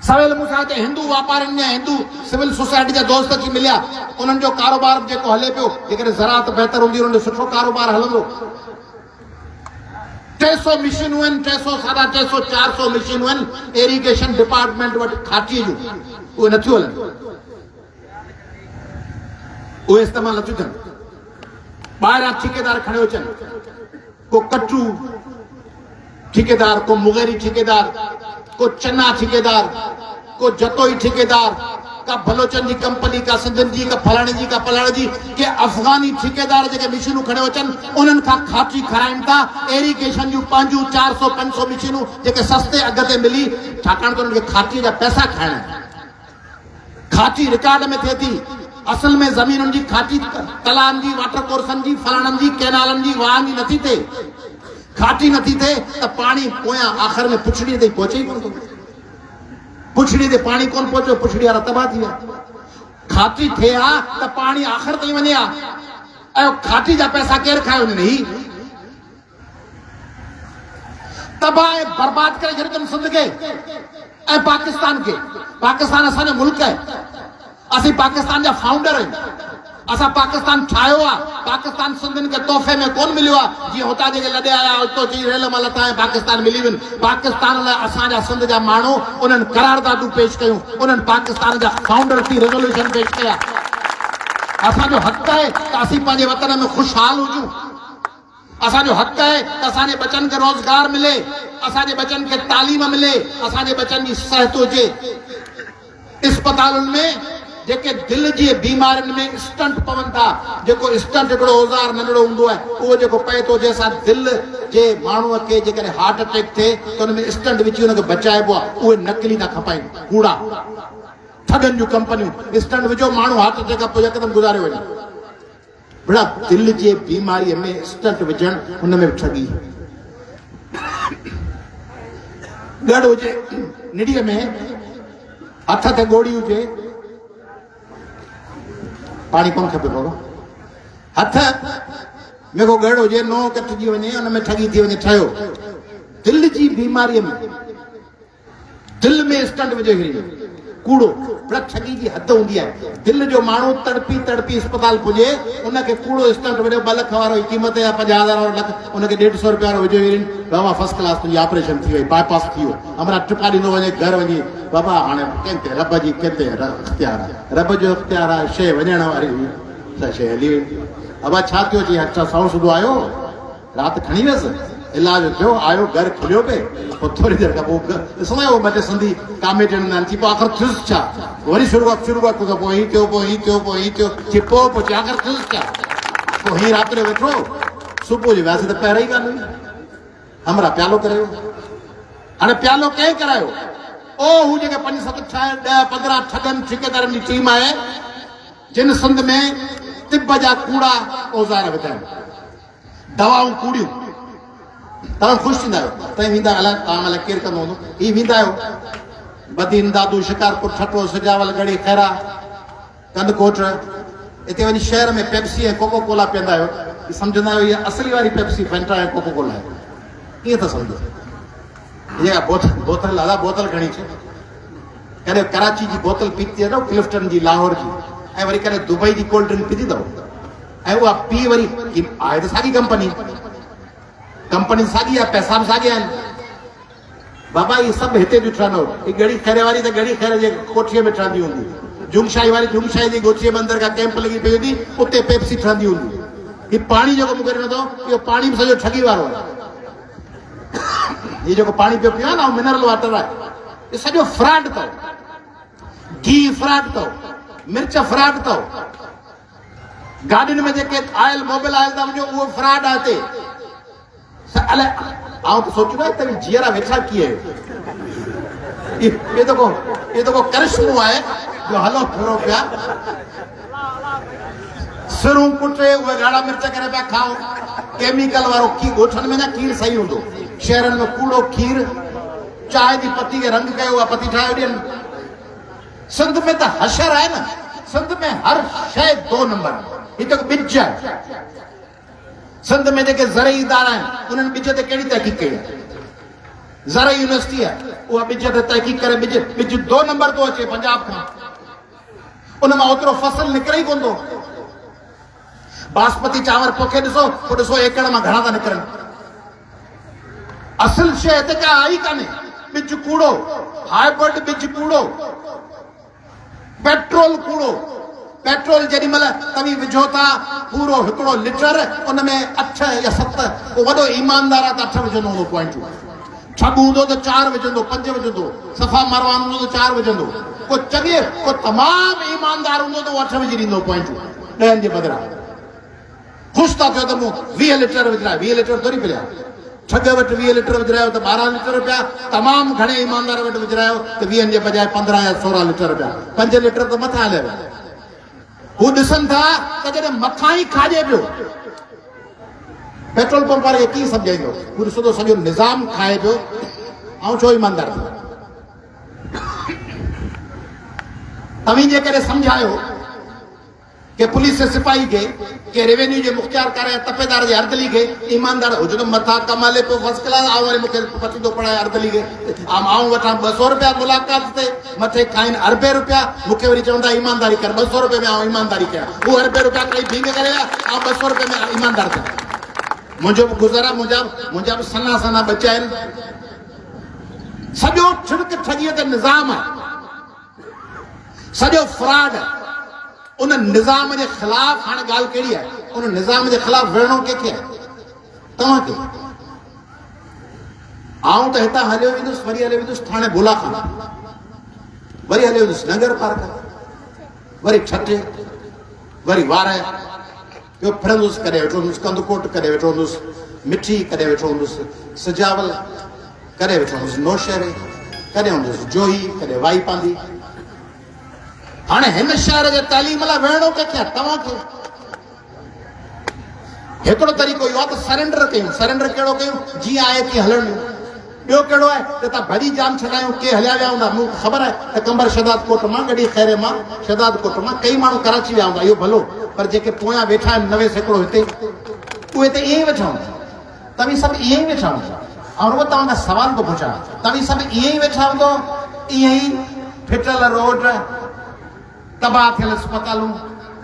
A: सवेल मूंसां हिते हिंदू वापारियुनि या हिंदू सिविल सोसाइटी जा दोस्त अची मिलिया, उन्हनि जो कारोबार जेको हले पियो, जेकॾहिं ज़राअत बहितर हूंदी उन्हनि जो सुठो कारोबार हलंदो। 300 मशीनूं आहिनि, 300 साढा 300 400 मशीनूं आहिनि इरिगेशन डिपार्टमेंट वटि खाटीअ जूं, उहे नथियूं हलनि, उहे इस्तेमालु नथियूं थियनि। ॿाहिरां ठेकेदार खणे अचनि, को कटरू ठेकेदार, को मुगेरी ठेकेदार, को चन्ना ठेकेदार, को जतोई ठेकेदार, का बलोचन जी कंपनी, का सिंधन जी, का फलाणे जी, का फलाणे जी, के अफगानी ठेकेदार जेके मशीनूं खणे अचनि उन्हनि खां खाटी खाराइनि था इरिगेशन जूं पंहिंजूं 400-500 मशीनूं जेके सस्ते अघ ते मिली, छाकाणि त उन्हनि खे खाटीअ जा पैसा खाइणा आहिनि। खाटी रिकॉर्ड में थिए थी, असल में ज़मीनुनि जी खाटी तलाउनि जी, वाटर कोर्सनि जी, फलाणनि जी, कैनालनि जी, वाहनि जी नथी थिए। खाटी नथी थिए त पाणी पोयां आख़िर में पुछड़ीअ ताईं पहुचे ई कोन थो। पुछड़ी ते पाणी कोन पहुचो, पुछड़ी वारा तबाह थी विया। खाटी थिए हा त पाणी आख़िर ताईं वञे हा, ऐं खाटी जा पैसा केरु खाए वञनि? ही तबाह ऐं बर्बाद करे छॾियो अथनि सिंध खे ऐं पाकिस्तान खे। पाकिस्तान असांजो मुल्क आहे, असीं पाकिस्तान जा फाउंडर आहियूं, असां पाकिस्तान ठाहियो आहे। पाकिस्तान सिंधियुनि खे तोहफ़े में कोन मिलियो आहे, जीअं हुतां जेके लॾे आया उतो चई रेल मां लथा ऐं पाकिस्तान मिली वञनि। पाकिस्तान लाइ असांजा सिंध जा माण्हू उन्हनि करारदादूं पेश कयूं, उन्हनि पाकिस्तान जा फाउंडर थी रेजोल्यूशन पेश कया। असांजो हक़ आहे त असीं पंहिंजे वतन में ख़ुशहाल हुजूं, असांजो हक़ आहे त असांजे बचनि खे रोज़गार मिले, असांजे बचनि खे तालीम मिले, असांजे बचनि जी सिहत हुजे। इस्पतालुनि में जेके दिल जी बीमारियुनि में स्टंट पवनि था, जेको स्टंट हिकिड़ो औज़ार नंढड़ो हूंदो आहे, उहो जेको पए थो जंहिंसां दिल जे माण्हूअ खे जेकॾहिं हार्ट अटैक थिए त हुन में स्टंट विझी हुनखे बचाइबो आहे, उहे नकली था खपाइनि, कूड़ा ठगनि जूं कंपनियूं। स्टंट विझो, माण्हू हार्ट अटैक खां पोइ यकदमि गुज़ारे वञे। बेड़ा दिल जे बीमारीअ में स्टंट विझणु, हुन में ठगी। गड़ हुजे निड़ीअ में, हथ ते गोड़ी हुजे, पाणी कोन खपे बाबा। हथ में को गड़ हुजे, नोह कटिजी वञे, हुन में ठगी थी वञे। ठहियो दिल जी बीमारीअ में, दिल में स्टंट विझे किरी कूड़ो, बड़ा ठगी जी हद हूंदी आहे। दिल जो माण्हू तड़पी तड़पी अस्पताल पुॼे, उनखे कूड़ो स्टंट विझो, 2 लख वारो जी क़ीमत या 50,000 वारो लख, उनखे 150 रुपया वारो विझो किरी, बाबा फर्स्ट क्लास तुंहिंजी ऑपरेशन थी वई, बाईपास थी वियो, हमरा टिपा ॾिनो वञे, घर वञी बाबा हाणे कंहिंते रब जी कंहिंते इख़्तियार आहे, रब जो इख़्तियार आहे, शइ वञण वारी हुई त शइ हली वई। बाबा छा थियो? चई अच्छा सौ सुधो आयो, राति खणी वियसि, इलाज थियो, आयो, घर खुलियो पे, पोइ थोरी देरि खां पोइ ॾिसंदा आहियो ॿ टे सिंधी कामेडी हणंदा आहिनि, पोइ आख़िर थियुसि छा? वरी शुरू खां पोइ हीअं थियो, पोइ हीअं थियो, पोइ हीअं थियो, पोइ चई आख़िर थियुसि छा? पोइ हीअं राति जो वेठो, सुबुह जो वियासीं त पहिरियों ई कान हुई, हमरा प्यालो करायो। हाणे प्यालो कंहिं करायो? ओ हू जेके 5-7 10-15 ठगनि ठेकेदारनि जी टीम आहे, जिन सिंध में तिब जा कूड़ा औज़ार विधा आहिनि, दवाऊं कूड़ियूं। तव्हां ख़ुशि थींदा आहियो, तव्हां वेंदा, अलाए तव्हां महिल केरु कंदो हूंदो, हीअ वेंदा आहियो बदीन, दादू, शिकारपुर, ठटो, सिजावल, गढ़ी, खैरा, कंदकोट, हिते वञी शहर में पेप्सी ऐं कोको कोला पीअंदा आहियो, सम्झंदा आहियो इहा असली वारी पेप्सी फेंटा ऐं कोको कोला आहे। कीअं था सम्झो? इहा बोतल दादा, बोतल खणी अचो, कॾहिं कराची जी बोतल पीती अथव, क्लिफ्टन जी, लाहौर जी, ऐं वरी कॾहिं दुबई जी कोल्ड ड्रिंक पीती अथव, ऐं उहा पी वरी आहे त साॻी कंपनी साॻी आहे, पैसा बि साॻिया आहिनि। बाबा इहे सभु हिते बि ठहंदो। हीअ गड़ी खैर वारी त गड़ी खैर जे कोठीअ में ठहंदी हूंदी, जुमशाही वारी जुमशाही जी गोचीअ में अंदरि खां कैंप लॻी पई हूंदी, उते पेप्सी ठहंदी हूंदी। हीअ पाणी जेको मूंखे ॾिनो अथव, इहो पाणी बि सॼो ठगी वारो आहे। ये जो पानी पियो पियो ना मिनरल वाटर है ये सॼो फ्रॉड अथव घी फ्रॉड अथव मिर्च फ्रॉड अथव गाॾियुनि में जेके आयल मोबिल आयल था वञो उहो फ्रॉड आहे हिते अलाए आउं त सोचियो न त जीअरा वेठा कीअं ये तो को करिश्मो आहे जो हलो फिरो पिया सिरूं कुटे उहे ॻाढ़ा मिर्च करे पिया खाऊं केमिकल वारो खीर ॻोठनि में न खीर सही हूंदो शहरनि में कूड़ो खीर चांहि जी पती खे रंग कयो उहा पती ठाहे ॾियनि सिंध में त हशर आहे न सिंध में हर शइ 2 नंबर ही तो ॿिज आहे सिंध में जेके ज़रई इदारा आहिनि उन्हनि ॿिज ते कहिड़ी तहक़ीक़ कई आहे ज़रई यूनिवर्सिटी आहे उहा ॿिज ते तहक़ीक़ करे ॿिज 2 नंबर थो अचे पंजाब खां उन मां ओतिरो फसल निकिरे ई कोन थो बासमती चांवर पोखे ॾिसो एकड़ मां घणा था निकिरनि असल शइ हिते का आई कान्हे ॿिज कूड़ो हाइब्रिड ॿिज कूड़ो पेट्रोल कूड़ो पेट्रोल जेॾी महिल तव्हीं विझो था पूरो 1 लीटर उन में 8 या 7 को वॾो ईमानदार आहे त 8 विझंदो हूंदो पॉइंटूं ठॻ हूंदो त 4 विझंदो 5 विझंदो सफ़ा मारवान हूंदो त 4 विझंदो को चङे को तमामु ईमानदार हूंदो त 8 विझी ॾींदो पॉइंटूं 10 जे बदिरां ख़ुशि था थियो त मूं 20 लीटर विझराया 20 लीटर थोरी पिया ठग वटि 20 लीटर विझरायो त 12 लीटर पिया तमामु घणे ईमानदार वटि विझरायो त 20 जे बजाए 15 या 16 लीटर पिया 5 लीटर त मथां हले विया हू ॾिसनि था त जॾहिं मथां ई खाइजे पियो पेट्रोल पंप वारे खे कीअं सम्झाईंदो हू ॾिसो त सॼो निज़ाम खाए पियो ऐं छो ईमानदार थियो तव्हीं जे करे सम्झायो के पुलिस जे सिपाही खे के रेवेन्यू जे मुख़्तियार करे तपेदार जे अर्दली खे ईमानदार हुजे त मथां कमाले पियो फर्स्ट क्लास आऊं वरी मूंखे पटी थो पढ़ाए अर्दली खे आऊं वठां 200 रुपया मुलाक़ात ते मथे खाइनि अरबे रुपया मूंखे वरी चवंदा ईमानदारी कर 200 रुपये में आऊं ईमानदारी कयां हू अरबे रुपया खणी भींग करे आऊं 200 रुपये में ईमानदार थिया मुंहिंजो बि गुज़ारा मुंहिंजा बि सना सना बचा आहिनि सॼो छिड़क ठॻीअ ते निज़ाम आहे सॼो फ्रॉड आहे उन निज़ाम जे ख़िलाफ़ हाणे ॻाल्हि कहिड़ी आहे उन निज़ाम जे ख़िलाफ़ विढ़णो कंहिंखे आहे तव्हांखे आऊं त हितां हलियो वेंदुसि वरी हलियो वेंदुसि थाणे भोला खां वरी हलियो वेंदुसि नगर पार्क वरी छटे वरी वार ॿियो फिरंदुसि कॾहिं वेठो हूंदुसि कंदकोट कॾहिं वेठो हूंदुसि मिठी कॾहिं वेठो हूंदुसि सिजावल कॾहिं वेठो हूंदुसि नौशहरे कॾहिं हूंदुसि जोही कॾहिं वाई पांदी हाणे हिन शहर जे तालीम लाइ विढ़णो कंहिंखे आहे तव्हांखे हिकिड़ो तरीक़ो इहो आहे त सरेंडर कयूं सरेंडर कहिड़ो कयूं जीअं आहे तीअं हलण ॾियूं ॿियो कहिड़ो आहे त तव्हां भॼी जाम छॾायूं के हलिया विया हूंदा मूंखे ख़बर आहे त कंबर शहदाद कोट मां गॾी खैरे मां शहदाद कोट मां कई माण्हू कराची विया हूंदा इहो भलो पर जेके पोयां वेठा आहिनि 90 सैकड़ो हिते उहे त ईअं ई वेठा हूंदा तव्हीं सभु ईअं ई वेठा हूंदा ऐं रुॻो तव्हांखां सवाल थो पुछां तव्हीं सभु ईअं ई वेठा हूंदो ईअं ई फिटल रोड तबाह थियल अस्पतालूं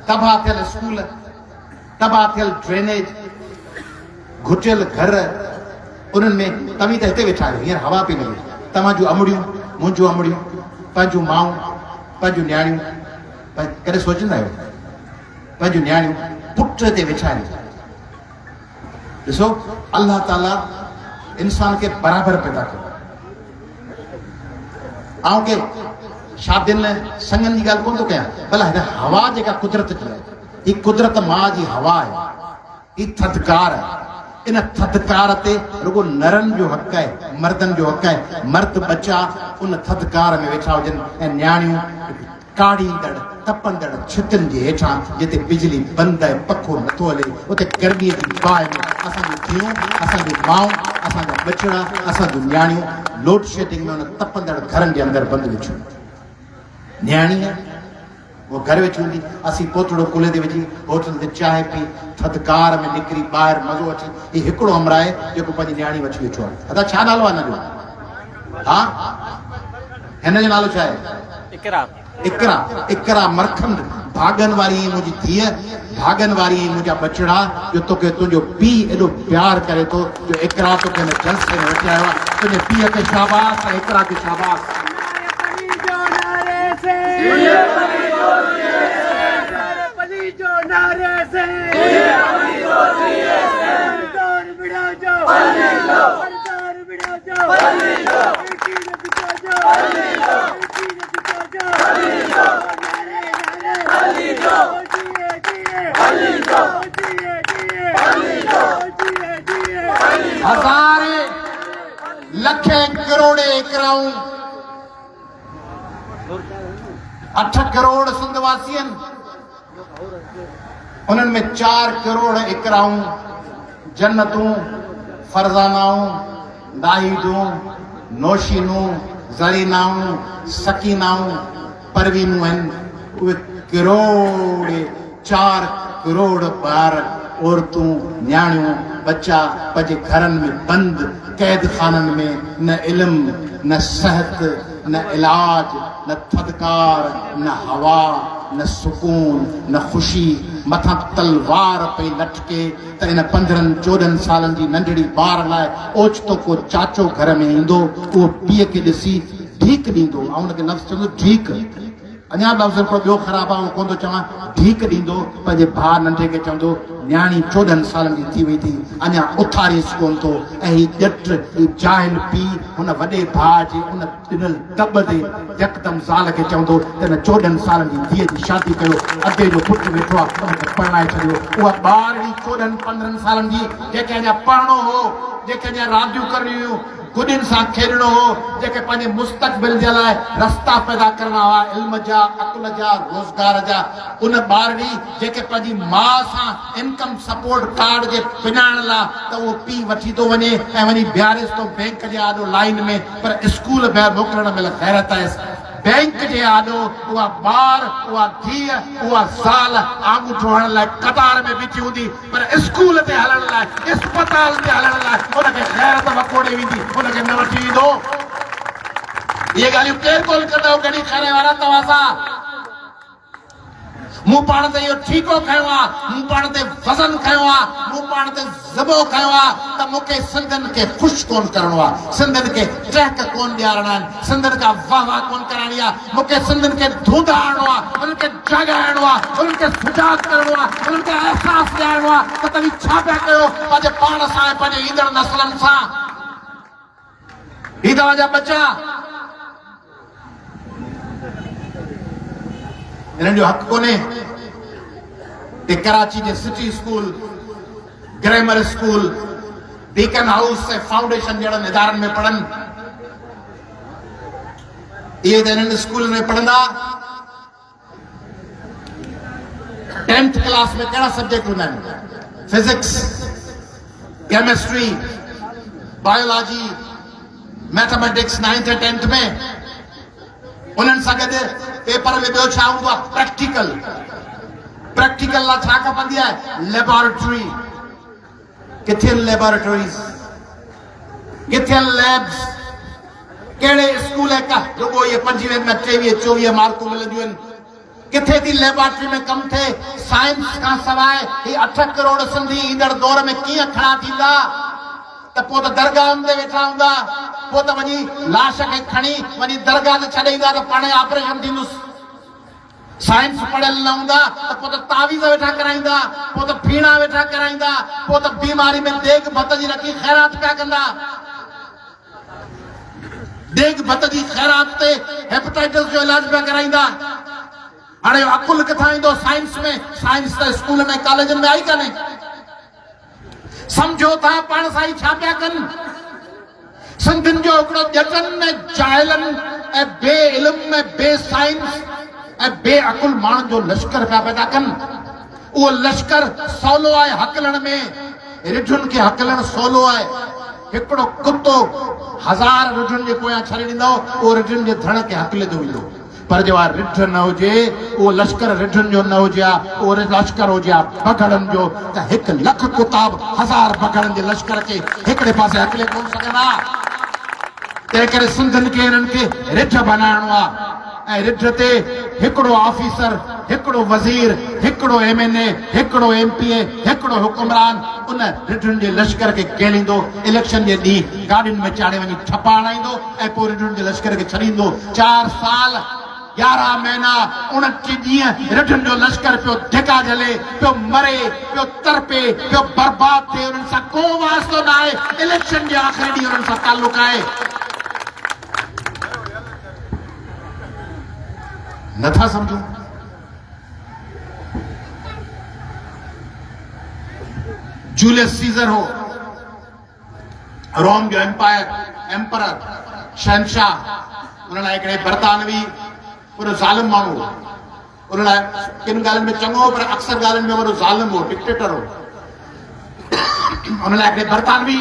A: तबाह थियल स्कूल तबाह थियल ड्रेनेज घुटियल घर उन्हनि में तव्हीं त हिते वेठा आहियो हींअर हवा पई मिले तव्हांजूं अमड़ियूं मुंहिंजूं अमड़ियूं पंहिंजूं माऊं पंहिंजूं न्याणियूं कॾहिं सोचींदा आहियो पंहिंजूं न्याणियूं पुट ते वेठा आहिनि ॾिसो अल्लाह ताला इंसान खे बराबरि पैदा कयो ऐं के शादियुनि संगनि जी ॻाल्हि कोन थो कयां भला हिन हवा जेका कुदरत जी आहे ही कुदरत मां जी हवा आहे ही थधिकार आहे इन थधिकार ते रुॻो नरनि जो हक़ आहे मर्दनि जो हक़ आहे मर्द बचा उन थधिकार में वेठा हुजनि ऐं न्याणियूं काढ़ींदड़ तपंदड़ छितनि जे हेठां जिते बिजली बंदि आहे पखो नथो हले उते गर्मीअ जी बाहि में असांजूं धीअरूं असांजूं माऊं असांजा बचड़ा असांजूं न्याणियूं लोड शेडिंग में उन तपंदड़ घरनि जे अंदरि बंदि विझूं न्याणी आहे वो घर वेठी हूंदी असीं पोतड़ो कुले ते विझी होटल ते चांहि पी थधिकार में निकिरी ॿाहिरि मज़ो अचे ही हिकिड़ो अमर आहे जेको पंहिंजी न्याणी वठी वेठो आहे अदा छा नालो आहे हिन जो हा हिन जो नालो छा आहे इकरा मरखंड भागन वारी मुंहिंजी धीअ भागन वारी मुंहिंजा बचड़ा जो तोखे तुंहिंजो पीउ एॾो प्यार करे थो जो इकरा तोखे हिन जलसे में वठी आयो आहे तुंहिंजे पीउ खे शाबाश ऐं इकरा खे शाबाश हज़ारे लखे करोड़े एकराऊं 8 करोड़ सिंधवासी उन्हनि में 4 करोड़ एकराऊं जन्नतूं फरज़ानाऊं नाहिदूं नौशीनूं ज़रीनाऊं सकीनाऊं परवीनूं आहिनि उहे करोड़े 4 करोड़ ॿार औरतूं न्याणियूं बच्चा पंहिंजे घरनि में बंदि क़ैद खाननि में न इल्मु न सिहत न इलाज न थदकार न हवा न सुकून न ख़ुशी मथां तलवार पई लटके त इन 15-14 सालनि जी नंढड़ी ॿार लाइ ओचितो को चाचो घर में ईंदो उहो पीउ खे ॾिसी ढीक ॾींदो ऐं हुनखे लफ़्ज़ चवंदो ढीक अञा लफ़्ज़ हिकिड़ो ॿियो ख़राबु आहे कोन थो चवां ढीक ॾींदो पंहिंजे भाउ नंढे खे चवंदो न्याणी 14 सालनि जी थी वई थी अञा उथारेसि कोन थो ऐं हीउ ॼट हीउ जाहिल पीउ हुन वॾे भाउ जे उन ॾिनल दॿ ते यकदमि ज़ाल खे चवंदो त हिन 14 सालनि जी धीअ जी शादी कयो अधे जो पुटु वेठो आहे हुनखे परणाए छॾियो उहा ॿार हुई 14-15 सालनि जी जंहिंखे अञा पढ़णो हो जंहिंखे अञा रांदियूं करणियूं हुयूं गुॾियुनि सां खेॾणो हो जंहिंखे पंहिंजे मुस्तक़बिल जे लाइ रस्ता पैदा करणा हुआ इल्म जा अकुल जा रोज़गार जा उन ॿारड़ी जंहिंखे पंहिंजी माउ सां इनकम सपोर्ट कार्ड जे पिञाइण लाइ त उहो पीउ वठी थो वञे ऐं वञी बीहारेसि थो बैंक जे आॾो लाइन में पर स्कूल ॿाहिरि मोकिलण महिल ग़ैरत आहे बैंक जे आॾो उहा ॿार उहा धीअ उहा ज़ाल आङूठो हणण लाइ कतार में बीठी हूंदी पर स्कूल ते हलण लाइ इस्पताल ते हलण लाइ हुनखे ग़ैरत वकोड़े वेंदी हुनखे न वठी ईंदो इहे ॻाल्हियूं केरु कोन कंदो गॾी खाइण वारा तव्हां मूं पाण ते इहो ठीको खयो आहे मूं पाण ते वज़न खयो आहे मूं पाण ते ज़बो खयो आहे त मूंखे सिंधियुनि खे ख़ुशि कोन करिणो आहे सिंधियुनि खे टहक कोन ॾियारणा आहिनि सिंधियुनि खां वाह वाह कोन कराइणी आहे मूंखे सिंधियुनि खे धूंधा आणणो आहे उन्हनि खे जगाइणो आहे उन्हनि खे सुजाग करिणो आहे उन्हनि खे अहसासु ॾियारणो आहे त तव्हीं छा पिया कयो पंहिंजे पाण सां ऐं पंहिंजे ईंदड़ नसलनि सां ही तव्हांजा बच्चा इन्हनि जो हक़ कोन्हे ते कराची जे City School Grammar School Beaconhouse ऐं फाउंडेशन जहिड़नि इदारनि में पढ़नि इहे त इन्हनि स्कूल में पढ़ंदा 10th क्लास में कहिड़ा सब्जेक्ट हूंदा आहिनि physics chemistry biology mathematics 9th ऐं 10th में उन्हनि सां गॾु पेपर में ॿियो छा हूंदो आहे प्रैक्टिकल लाइ छा खपंदी आहे लेबोरेटरी किथे आहिनि लेबोरेटरीज़ किथे आहिनि लैब्स कहिड़े स्कूल रुगो इहे 25 में 23-24 मार्कूं मिलंदियूं आहिनि किथे थी लेबोरेटरी में कमु थिए साइंस खां सवाइ ही 8 करोड़ सिंधी ईंदड़ दौर में कीअं खड़ा थींदा त पोइ त दरगाहनि ते वेठा हूंदा पोइ त वञी लाश खे खणी वञी दरगाह ते छॾे ईंदा त पाणे ऑपरेशन थींदुसि साइंस पढ़ियल न हूंदा त पोइ त तावीज़ वेठा कराईंदा पोइ त फीणा वेठा कराईंदा पोइ त बीमारी में देग भत जी रखी ख़ैरात पिया कंदा देग भत जी ख़ैरात ते हेपेटाइटिस जो इलाज पिया कराईंदा हाणे अकुल किथां ईंदो साइंस में साइंस त स्कूल में कॉलेजनि में आई कान्हे सम्झो था पाण सां छा पिया कनि सिंधियुनि जो हिकिड़ो ॼटनि में जाइलनि ऐं बे इल्म में बे साइंस ऐं बे अकुल माण्हुनि जो लश्कर पिया पैदा कनि उहो लश्कर सवलो आहे हकलण में रिढुनि खे हकलण सवलो आहे हिकिड़ो कुतो 1000 रिढुनि जे पोयां छॾे ॾींदो उहो रिढुनि जे धड़ खे हकले थो वेंदो पर जो रिढ न हुजे उहो लश्कर रिढुनि जो न हुजे उहो लश्कर हुजे बघड़नि जो त 1 लख कुताब 1000 बघड़नि जे लश्कर खे हिकिड़े पासे हकले कोन सघंदा तंहिं करे सिंधियुनि खे हिननि खे रिढ बनाइणो आहे ऐं रिढ ते हिकिड़ो ऑफिसर हिकिड़ो वज़ीर हिकिड़ो MNA हिकिड़ो MPA हिकिड़ो हुकुमरान उन रिढुनि जे लश्कर खे केलींदो इलेक्शन जे ॾींहुं गाॾियुनि में चाढ़े वञी ठपा हणाईंदो ऐं पोइ रिढुनि जे लश्कर खे छॾींदो 4 साल 11 महीना 29 ॾींहं रिढुनि जो लश्कर पियो धिका झले पियो मरे पियो तरपे पियो बर्बाद थिए उन्हनि सां को वास्तो न आहे इलेक्शन जे आख़िरी ॾींहुं उन्हनि सां ताल्लुक आहे नथा समझो। जूलियस सीजर हो रोम जो एम्परर शहनशाह उन लाइ हिकिड़े बरतानवी पूरो ज़ालिम माण्हू उन लाइ किन ॻाल्हियुनि में चङो पर अक्सर ॻाल्हियुनि में वॾो ज़ालिम हो डिक्टेटर हो। उन लाइ हिकिड़े बरतानवी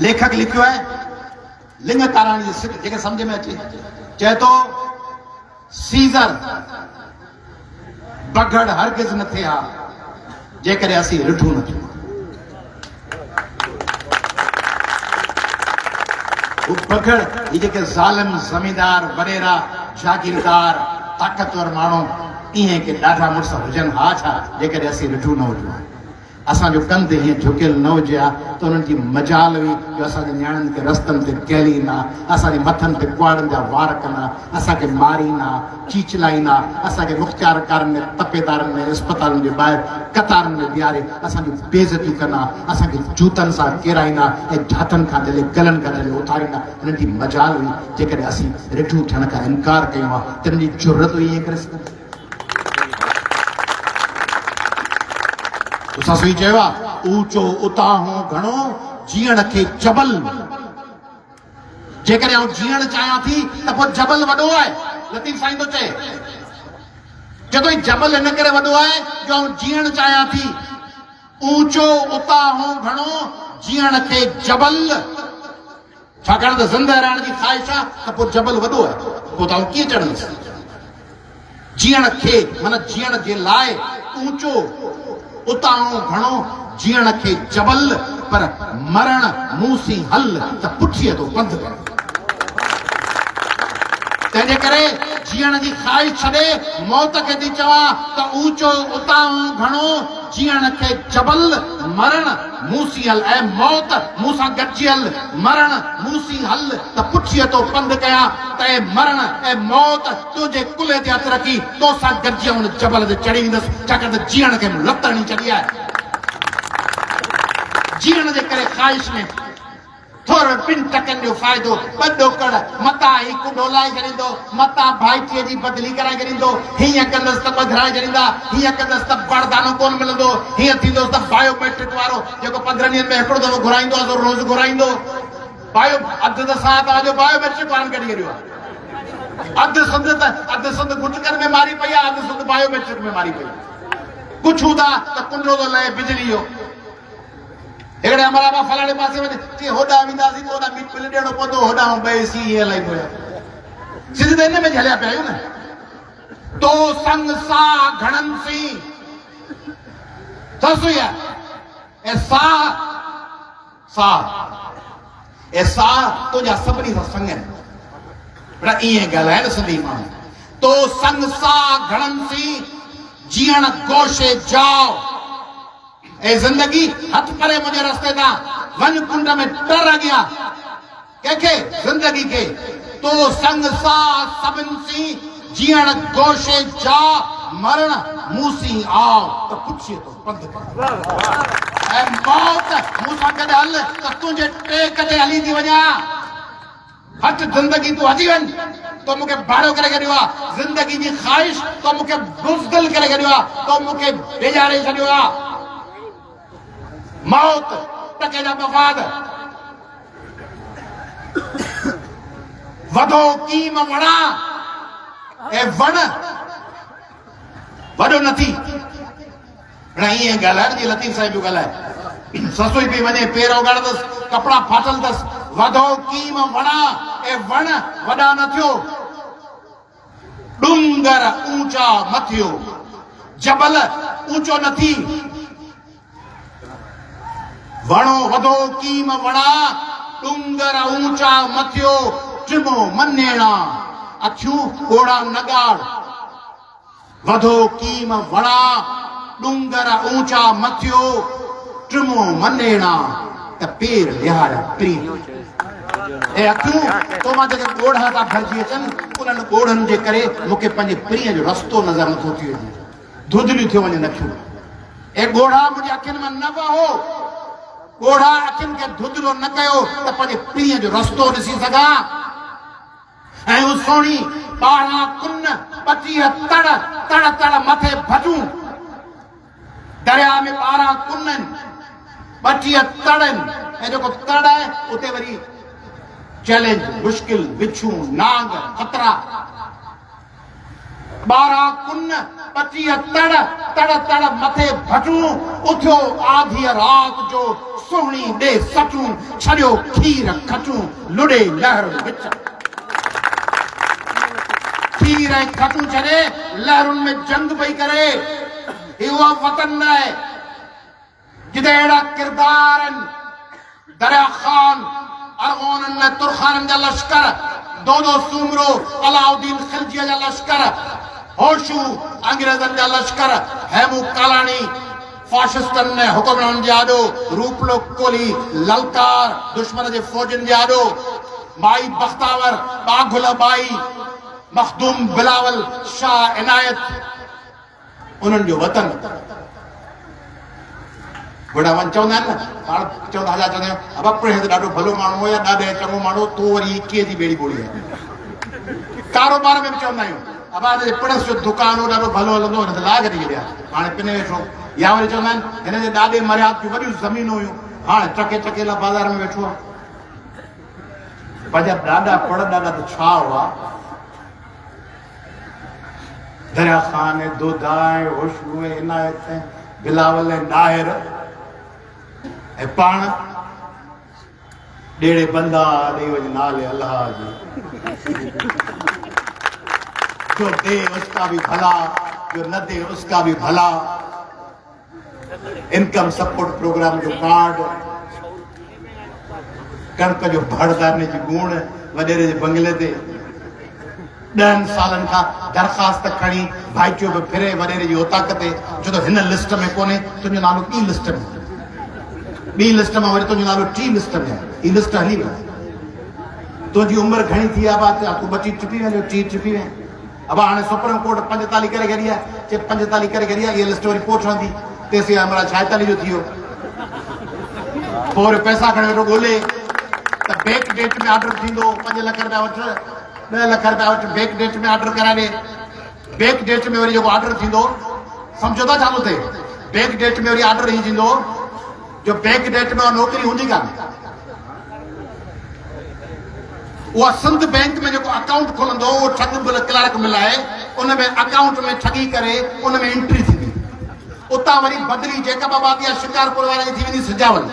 A: लेखक लिखियो आहे लिंग ताराणी जी सिक जेके सम्झ में अचे चए थो सीज़र बगड़ हरगिज़ न थिया जेकॾहिं असीं ॾिठो न थियो। बगड़ ये जेके ज़ालिम ज़मींदार वॾेरा जागीरदार ताक़तवर माण्हू इहे के ॾाढा मुड़ुस हुजनि हा छा जेकॾहिं असीं ॾिठो न हुजो असांजो कंध हीअं झुकियल न हुजे हा त उन्हनि जी मजाल हुई जो असांजे नियाणियुनि खे रस्तनि ते केलीना असांजे मथनि ते कुआड़नि जा वार कना असांखे मारीना चीचलाईना असांखे मुख़्तियारकारनि में तपेदारनि में अस्पतालुनि जे ॿाहिरि कतारुनि में बीहारे असांजी बेइज़तियूं कना असांखे जूतनि सां केराईना ऐं झातनि खां दिले गलनि खां दिले उथारींदा उन्हनि जी मजाल हुई जेकॾहिं असीं रिठूं थियण खां इनकार कयूं आहे तिन्हनि जी ज़रूरत हुई ईअं करे सघनि। ससुई चयो आहे ऊचो उतां घणो जीअण खे जबल जेकॾहिं आउं जीअण चाहियां थी त पोइ जबल वॾो आहे। लतीफ़ साईं थो चए चए जबल हिन करे वॾो आहे जो आउं जीअण चाहियां थी ऊचो उतां घणो जीअण खे जबल छाकाणि त ज़िंदह रहण जी ख़्वाहिश आहे त पोइ जबल वॾो आहे पोइ त आउं कीअं चढ़ंदुसि। जीअण खे माना जीअण जे लाइ ऊचो उतां घणो जीअण खे जबल पर मरण मूसी हल त पुठीअ तो पंध कर। तंहिंजे करे जीअण जी ख़्वाहिश छॾे मौत खे थी चवां त ऊचो उतां घणो जीअण खे जबल मरण मूसी हल ऐं मौत मूंसां गॾिजी हल मरण मूसी हल त पुठीअ तो पंध कयां त मरण ऐं मौत तुंहिंजे कुल्हे ते हथ रखी तोसां गॾिजी हुन जबल ते चढ़ी वेंदसि छाकाणि त जीअण खे लत हणी छॾी आहे। जीअण जे करे ख़्वाहिश में थोरो 2 टकनि जो फ़ाइदो ॿ ॾोकड़ मतां हिकु डोलाए छॾींदो मतां भाइटीअ जी बदली कराए छॾींदो हीअं कंदसि त ॿधाए छॾींदा हीअं कंदसि त बरदानो कोन मिलंदो हीअं थींदोसि त बायोमेट्रिक वारो जेको 15 ॾींहंनि में हिकिड़ो दफ़ो घुराईंदो आहे रोज़ घुराईंदो अधु त सां तव्हांजो बायोमेट्रिक वारनि कढी छॾियो आहे अधु संद गुटकनि में मारी पई आहे अधु संद बायोमेट्रिक में मारी पई कुझु हूंदा त कुंडो थो लहे बिजली जो हिकिड़े हमारा बा फलाणे पासे वञे चई होॾां वेंदासीं त होॾां बिल ॾियणो पवंदो होॾां ॿई सी हलाई पिया सिधी त हिन में झलिया पिया आहियूं न। तो संग सा घणनि सी ससु ऐं सा तुंहिंजा सभिनी सां संग आहिनि पर ईअं ॻाल्हाए न सिंधी माण्हू तो संग सा घणनि सी जीअण गोशे जाओ ए जिंदगी हथ परे मुझे रस्ते ता वन कुंड में टर गया के जिंदगी के तो संग सा सबन सी जीअण गोशे जा मरण मूसी आओ तो पुछिए तो पंध ए मौत मूसा कदे हल तो तुझे टेक ते हली थी वञा हट जिंदगी तू हजी वन तो मुके भाड़ो करे छॾियो आहे जिंदगी जी ख़्वाहिश तो मुके बुज़दिल करे छॾियो आहे तो मुके बेजारे छॾियो आहे मौत टके जा मफ़ाद वधो कीम वणा ए वण वॾो न थी ईअं ॻाल्हाए जी लतीफ़ साहिब जो ॻाल्हाए ससुई पई वञे पेर उगाड़ंदसि कपिड़ा फाटल अथसि वधो कीम वणा ए वण वॾा न थियो डूंगर ऊंचा मथियो जबल ऊंचो न थी वणो वधो कीम वणा डूंगर ऊंचा मथियो टिमो मनेणा अखियूं ॻोड़ा नगाड़ वधो कीम वणा डूंगर ऊंचा मथियो टिमो मनेणा त पेर लिहाड़ा प्रीत ए अखियूं तो मां जेके ॻोड़ा था भरिजी अचनि उन्हनि ॻोड़नि जे करे मूंखे पंहिंजे प्रिय जो रस्तो नज़र नथो थी वञे धुंधलियूं थी वञनि अखियूं ए ॻोड़ा मुंहिंजे अखियुनि में न वहो ॻोढ़ा अखियुनि खे धुंधलो न कयो त पंहिंजे पीउ जो रस्तो ॾिसी सघां। ऐं हू सोणी 12 कुन 25 तड़ तड़ तड़ मथे भॼूं। दरिया में 12 कुन आहिनि, 25 तड़ आहिनि, ऐं जेको तड़ आहे उते वरी चैलेंज, मुश्किल, बिच्छू, नांग, खतरा। 12 कुन 25 तड़ तड़ तड़ मथे भॼूं। उथियो आधी रात जो सोहणी ॾे सचूं, छॾियो खीर खचूं, लुॾे लहरुनि विच। खीर ऐं खचूं छॾे लहरुनि में जंग पई करे। इहो वतन न आहे जिते अहिड़ा किरदार आहिनि, दरिया खान, अरगोननि में तुरखाननि जा लश्कर, दो सूमरो, अलाउद्दीन खिलजीअ जा लश्कर, होशू अंग्रेज़नि जा लश्कर, हेमू कालानी फाशिस्टनि में हुकुमराननि जे आॾो, रूपलो कोली ललकार दुश्मन जे फौजनि जे आॾो, बाई बख्तावर, बाघुल बाई, मखदूम बिलावल, शाह इनायत, उन्हनि जो वतन। बुढ़ावन चवंदा आहिनि न, पाण चवंदा हज़ार चवंदा आहियूं अब पिण त ॾाढो भलो माण्हू हो या ॾाढे चङो माण्हू, तो वरी 21 जी ॿेड़ी ॿोड़ी आहे। कारोबार में बि चवंदा आहियूं अब आज पिणस जो दुकान हो ॾाढो भलो हलंदो, हिन ते लाग ॾेई विया, हाणे पिने वेठो। या वरी चवंदा आहिनि हिन जे ॾाढे मर्याद जूं वॾियूं ज़मीनूं हुयूं, हाणे टके टकेला बाज़ार में वेठो आहे। पंहिंजा ॾाढा पड़ ॾाढा त छा हुआ। दरिया खान, दोदाए, होशू, इनायत, बिलावल, ॾाहिर ऐं पाण ॾेड़े बंदा ॾेई वञ नाले अल्लाह जी। जो दे उसका भी भला, जो न दे उसका भी भला। इनकम सपोर्ट प्रोग्राम जो कार्ड, कणक जो भड़दाने जी गुण वॾेरे जे बंगले ते 10 सालनि खां दरख़्वास्त खणी भाईचो बि फिरे वॾेरे जी ओताक ते, छो त हिन लिस्ट में कोन्हे, तुंहिंजो नालो ॿी लिस्ट में, ॿी लिस्ट में वरी तुंहिंजो नालो टी लिस्ट में आहे। ही लिस्ट हली वई। तुंहिंजी उमिरि घणी थी आहे, बात तूं 25 चुपी वञो, 30 चुपी वञ। अब हाणे सुप्रीम कोर्ट 45 करे छॾी आहे, चए 45 करे छॾी आहे, इहा लिस्ट वरी पोइ ठहंदी, तेसि हमरा 46 जो थी वियो। पोइ वरी पैसा खणी वेठो ॻोल्हे त बैक डेट में ऑर्डर थींदो, 5 लख रुपया वठ, 10 लख रुपया वठ, बैक डेट में ऑर्डर कराए ॾे। बैक डेट में वरी जेको ऑर्डर थींदो, समझौता चालू थिए, बैक डेट में वरी ऑर्डर ही थींदो, जो बैक डेट में नौकरी हूंदी कान। उहा सिंध बैंक में जेको अकाउंट खोलंदो, उहो ठग क्लर्क मिलाए उन में अकाउंट में ठगी करे उन में एंट्री थींदी। उतां वरी बदली जेकबाबाद या शिकारपुर वारे जी थी वेंदी सिजावल,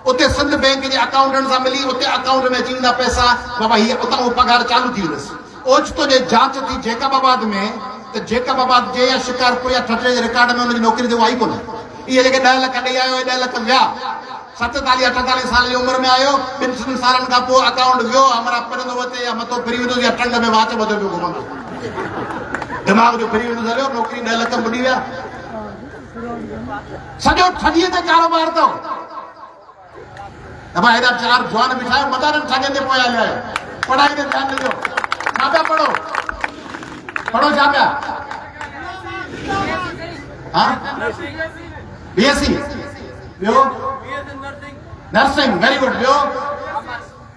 A: उते सिंध बैंक जे अकाउंटेंट सां मिली, उते अकाउंट में अची वेंदा पैसा, बाबा हीअ उतां उहो पघार चालू थी वेंदसि। ओचितो जे जांच थी जेकबाबाद में, त जेकबाबाद जे या शिकारपुर या ठठे जे रिकॉर्ड में हुनजी नौकरी ते आई कोन्हे। इहे जेके 10 लख ॾेई आयो, 10 लख विया, 47 48 साल जी उमिरि में आयो, 2 सालनि खां पोइ अकाउंट वियो, हमरा पिरंदो वते या मथो फिरी वेंदो या टंग में वाच ॿधो पियो घुमंदो, दिमाग़ जो फिरी वेंदो हलियो, नौकरी 10 लख ॿुॾी विया। सॼो ठगीअ ते कारोबार अथव। अब हेॾा 4 जवान बीठा आहियो, मदारनि ठगनि ते पोयां हलिया आहियो। पढ़ाई ते ध्यानु ॾिजो, छा पिया पढ़ो, पढ़ो छा पिया? हा BSc, ॿियो नर्सिंग, वेरी गुड, ॿियो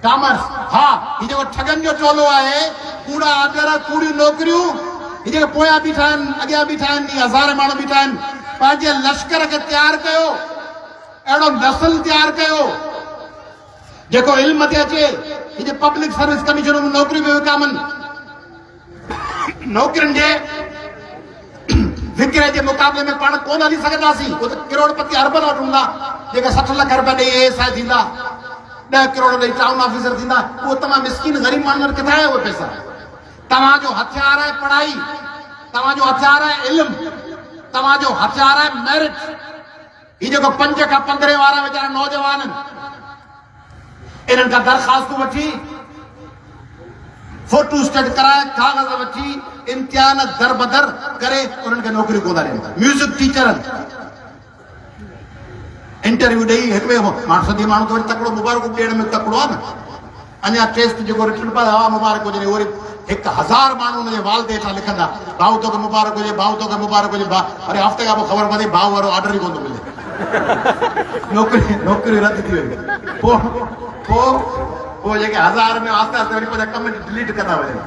A: कॉमर्स। हा, ही जेको ठगनि जो टोलो आहे, कूड़ा ऑर्डर, कूड़ियूं नौकरियूं, ही जेके पोयां बीठा आहिनि, अॻियां बीठा आहिनि, हज़ार माण्हू बीठा आहिनि, पंहिंजे लश्कर खे तयारु कयो, अहिड़ो नस्ल तयारु कयो जेको इल्म ते अचे। ही पब्लिक सर्विस कमीशन में नौकरियूं बि विकामनि, नौकरियुनि जे विकिरे जे मुक़ाबले में पाण कोन हली सघंदासीं। उहो त करोड़पति अरबन वटि हूंदा, जेका 60 लख रुपया ॾेई ASI थींदा, 10 करोड़ ॾेई टाउन ऑफिसर थींदा। उहो तव्हां मिस्किन ग़रीब माण्हुनि वटि किथां आहे उहे पैसा? तव्हांजो हथियार आहे पढ़ाई, तव्हांजो हथियार आहे इल्मु, तव्हांजो हथियार आहे मेरिट। ही जेको 5 खां 15 वारा वीचारा नौजवान आहिनि, इन्हनि खां दरख़्वास्तूं वठी, फोटो स्टेट कराए, कागज़ वठी, इम्तिहान दर बदर करे उन्हनि खे नौकरी कोन ॾींदा। म्यूज़िक टीचर इंटरव्यू ॾेई हिकु ॿिए माण्हू, सॼी माण्हू त वरी तकिड़ो मुबारक ॾियण में तकिड़ो आहे न। अञा टेस्ट जेको रिटर्न पर हवा मुबारक हुजे, वरी 1000 माण्हू हुनजे वाल ते हेठां लिखंदा, भाऊ तोखे मुबारक हुजे, भाऊ तोखे मुबारक हुजे। अरे हफ़्ते खां पोइ ख़बर पवंदी भाऊ वारो ऑर्डर ई कोन थो मिले। नौकरी रद्द थी वई पोइ जेके 1000 में आस्ते आस्ते वरी पंहिंजा कमेंट डिलीट कंदा वञनि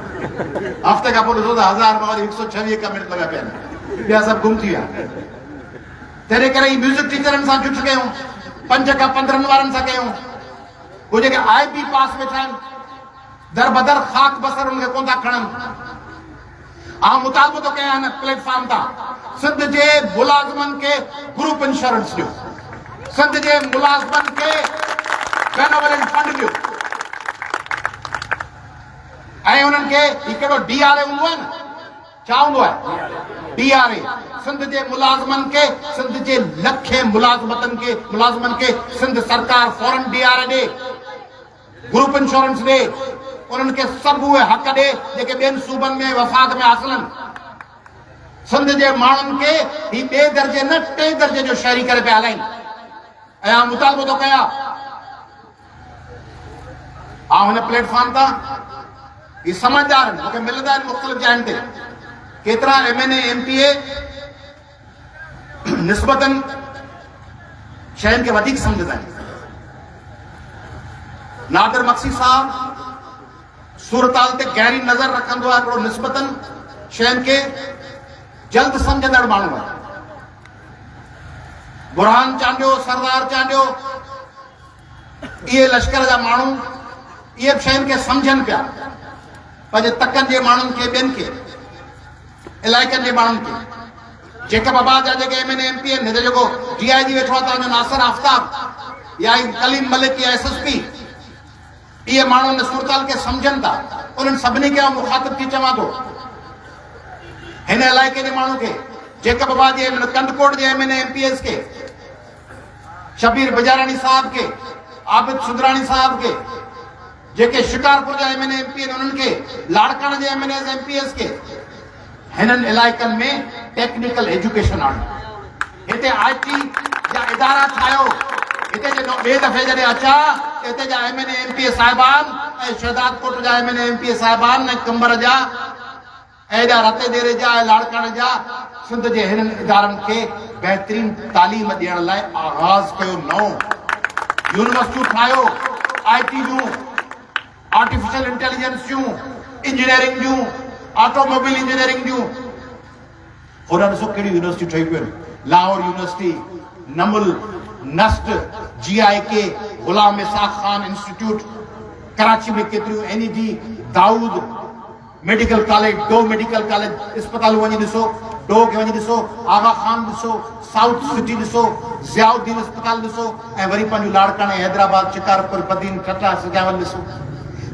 A: हफ़्ते खां पोइ ॾिसो त 1000 में वरी 126 कमेंट लॻा पिया आहिनि ॿिया सभु गुम थी विया तंहिं करे म्यूज़िक टीचरनि सां जुट कयूं 5 खां 15 वारनि सां कयूं उहे जेके IB पास वेठा आहिनि दर बदर ख़ाक बसर उनखे कोन था खणनि मुतालबो थो कयां हिन प्लेटफॉर्म तां सिंध जे मुलाज़िमनि खे ग्रुप इंश्योरेंस ॾियो सिंध जे मुलाज़िमनि खे बेनेवलेंट फंड ॾियो ऐं उन्हनि खे हिकिड़ो DRA हूंदो आहे न छा हूंदो आहे DRA सिंध जे मुलाज़िमनि खे सिंध जे लखे मुलाज़िमनि खे सिंध सरकार फौरन DRA ॾे ग्रुप इंश्योरेंस ॾे उन्हनि खे सभु उहे हक़ ॾे जेके ॿियनि सूबनि में वफ़ाक़ में हासिल आहिनि सिंध जे माण्हुनि खे ही 2 दर्जे न 3 दर्जे जो शहरी करे पिया हलाइनि ऐं मुतालबो थो कयां हिन प्लेटफॉर्म तां ही समझदार आहिनि मूंखे मिलंदा आहिनि मुख़्तलिफ़ जायुनि ते केतिरा MNA MPA निस्बतन शयुनि खे वधीक सम्झंदा आहिनि नादिर मक्सी साहब सूरताल ते गहरी नज़र रखंदो आहे हिकिड़ो निस्बतन शयुनि खे जल्द सम्झंदड़ माण्हू आहे बुरहान चांडियो सरदार चांडियो इहे लश्कर जा माण्हू इहे शयुनि खे सम्झनि पिया पंहिंजे तकनि जे माण्हुनि खे ॿियनि खे इलाइक़नि जे माण्हुनि खे जेकबाबाद जा जेके MNA MPA आहिनि जेको DIG वेठो आहे तव्हांजो नासिर आफ्ताब या कलीम मलिक या SSP इहे माण्हू सूरताल खे सम्झनि था उन्हनि सभिनी खे मुखातिब थी चवां थो हिन इलाइक़े जे माण्हू खे जेकबाबाद जे कंदकोट जे MNA MPS खे शबीर बजारानी साहब खे आबिद सुंदरानी साहब खे जेके शिकारपुर जा MNA MP आहिनि उन्हनि खे लाड़काना जे MNA MPS खे हिननि इलाइक़नि में टेक्निकल एजुकेशन आणियो हिते IT जा इदारा ठाहियो हिते जो ॿिए दफ़े जॾहिं अचा हिते जा MNA MPA साहिबान ऐं शहदादकोट जा MNA MPA साहिबान ऐं कंबर जा ऐं रते देरे जा ऐं लाड़काणे जा सिंध जे हिननि इदारनि खे बहितरीन तालीम ॾियण लाइ आगाज़ कयो नओं यूनिवर्सिटियूं ठाहियो IT जूं आर्टिफिशियल इंटेलिजेंस जूं इंजीनियरिंग जूं ऑटोमोबाइल इंजीनियरिंग जूं और ॾिसो कहिड़ी यूनिवर्सिटी ठही पियूं आहिनि लाहौर यूनिवर्सिटी नमुल नस्ट GIK गुलाम इसाक खान इंस्टीट्यूट कराची में केतिरियूं NED दाऊद मेडिकल कॉलेज डो मेडिकल कॉलेज अस्पताल वञी ॾिसो डो खे वञी ॾिसो आगा खान ॾिसो साउथ सिटी ॾिसो ज़ियाउद्दीन अस्पताल ॾिसो ऐं वरी पंहिंजो लाड़काणे हैदराबाद शिकारपुर बदीन कटरा सजावल ॾिसो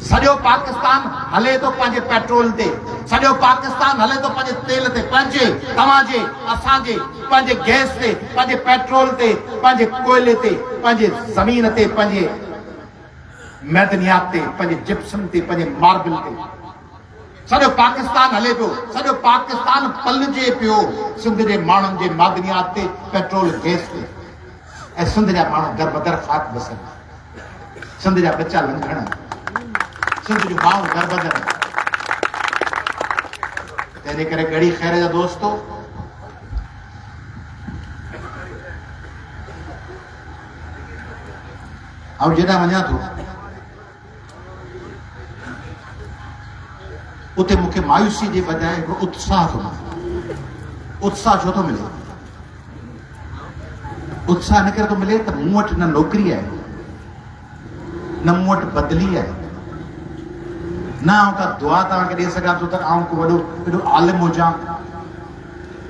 A: सॼो पाकिस्तान हले थो पंहिंजे पेट्रोल ते सॼो पाकिस्तान हले थो पंहिंजे तेल ते पंहिंजे तव्हांजे असांजे पंहिंजे गैस ते पंहिंजे पेट्रोल ते पंहिंजे कोयले ते पंहिंजे ज़मीन ते पंहिंजे मैदनियात ते पंहिंजे जिप्सम ते पंहिंजे मार्बल ते सॼो पाकिस्तान हले पियो सॼो पाकिस्तान पलिजे पियो सिंध जे माण्हुनि जे मादनियात ते पेट्रोल गैस ते ऐं सिंध जा माण्हू दर बदर ख़ाक बसनि सिंध जा बच्चा लंघण सिंध जूं माण्हू दर बदर तंहिं करे गड़ी ख़ैर जा दोस्तो ऐं जॾहिं वञा थो उते मूंखे मायूसी जे बजाए हिकिड़ो उत्साह थो मिले उत्साह छो थो मिले उत्साह इन करे थो मिले त मूं वटि न नौकिरी आहे न मूं वटि बदिली आहे न आउं का दुआ तव्हांखे ॾेई सघां थो त आउं को वॾो एॾो आलिम हुजां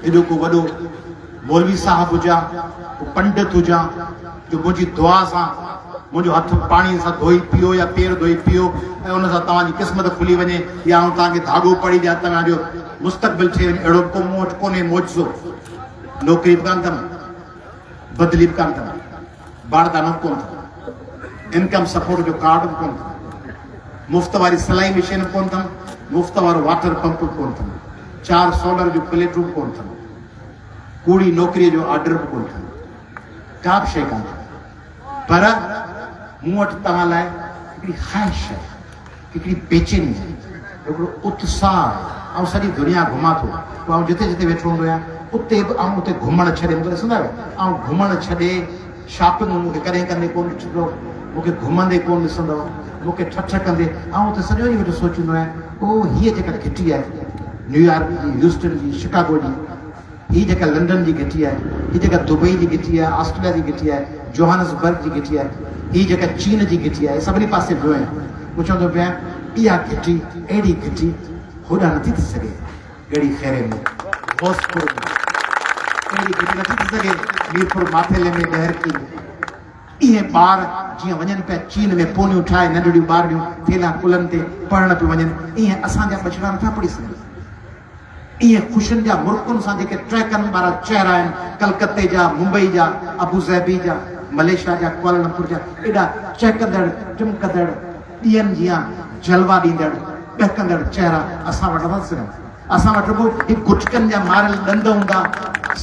A: एॾो को वॾो मौलवी साहिबु हुजां को पंडित हुजां जो मुंहिंजी दुआ सां मुंहिंजो हथ पाणीअ सां धोई पियो या पेर धोई पियो ऐं उन सां तव्हांजी क़िस्मत खुली वञे या आउं तव्हांखे धाॻो पढ़ी ॾियां तव्हांजो मुस्तक़बिल ठही वञे अहिड़ो को मूं वटि कोन्हे मौजो नौकिरी बि कान अथमि बदिली बि कान अथमि बारदानो कोन अथमि इनकम सपोर्ट जो कार्ड बि कोन अथमि मुफ़्त वारी सिलाई मशीन बि कोन अथमि मुफ़्त वारो वाटर पंप बि कोन अथमि 4 सोलर जूं प्लेटूं बि कोन अथमि कूड़ी नौकिरीअ जो ऑर्डर बि कोन अथमि का बि शइ कान अथमि पर मूं वटि तव्हां लाइ हिकिड़ी ख़्वाहिश आहे हिकिड़ी बेचैनी आहे हिकिड़ो उत्साह आहे ऐं सॼी दुनिया घुमां थो पोइ आउं जिते जिते वेठो हूंदो आहियां उते बि आउं उते घुमण छॾे मूंखे ॾिसंदा आहियो ऐं घुमण छॾे शॉपिंग मूंखे कॾहिं कंदे कोन ॾिसंदो मूंखे घुमंदे कोन ॾिसंदो मूंखे ठठ कंदे आउं त सॼो ॾींहुं वेठो सोचींदो आहियां ओ हीअ जेका घिटी आहे न्यूयॉर्क जी ह्यूस्टन जी शिकागो जी हीअ जेका लंडन जी घिटी आहे हीअ जेका दुबई जी घिटी आहे ऑस्ट्रेलिया जी घिटी आहे जोहानसबर्ग जी घिटी आहे हीअ जेका चीन जी घिटी आहे सभिनी पासे वियो आहियां मूं चवंदो पिया इहा घिटी अहिड़ी घिटी होॾां नथी थी सघे ॻड़ी खेरे में भोजपुर में अहिड़ी घिटी नथी थी सघे मीरपुर माथेले में डहरकी में इहे ॿार जीअं वञनि पिया चीन में पोनियूं ठाहे नंढड़ियूं ॿारियूं थेला कुलनि ते पढ़ण पियूं वञनि ईअं असांजा बचड़ा नथा पढ़ी सघनि इहे ख़ुशियुनि जा मुल्कनि सां जेके ट्रैकनि वारा चहिरा आहिनि कलकत्ते जा मुंबई जा अबू ज़ैबी जा मलेशिया जा कुआलालंपुर जा एॾा चहकंदड़ टिमकंदड़ ॾींहंनि जीअं जलवा ॾींदड़ ॾहकंदड़ चहिरा असां वटि नथा सघनि असां वटि रुॻो हिकु गुटकनि जा मारियल ॾंद हूंदा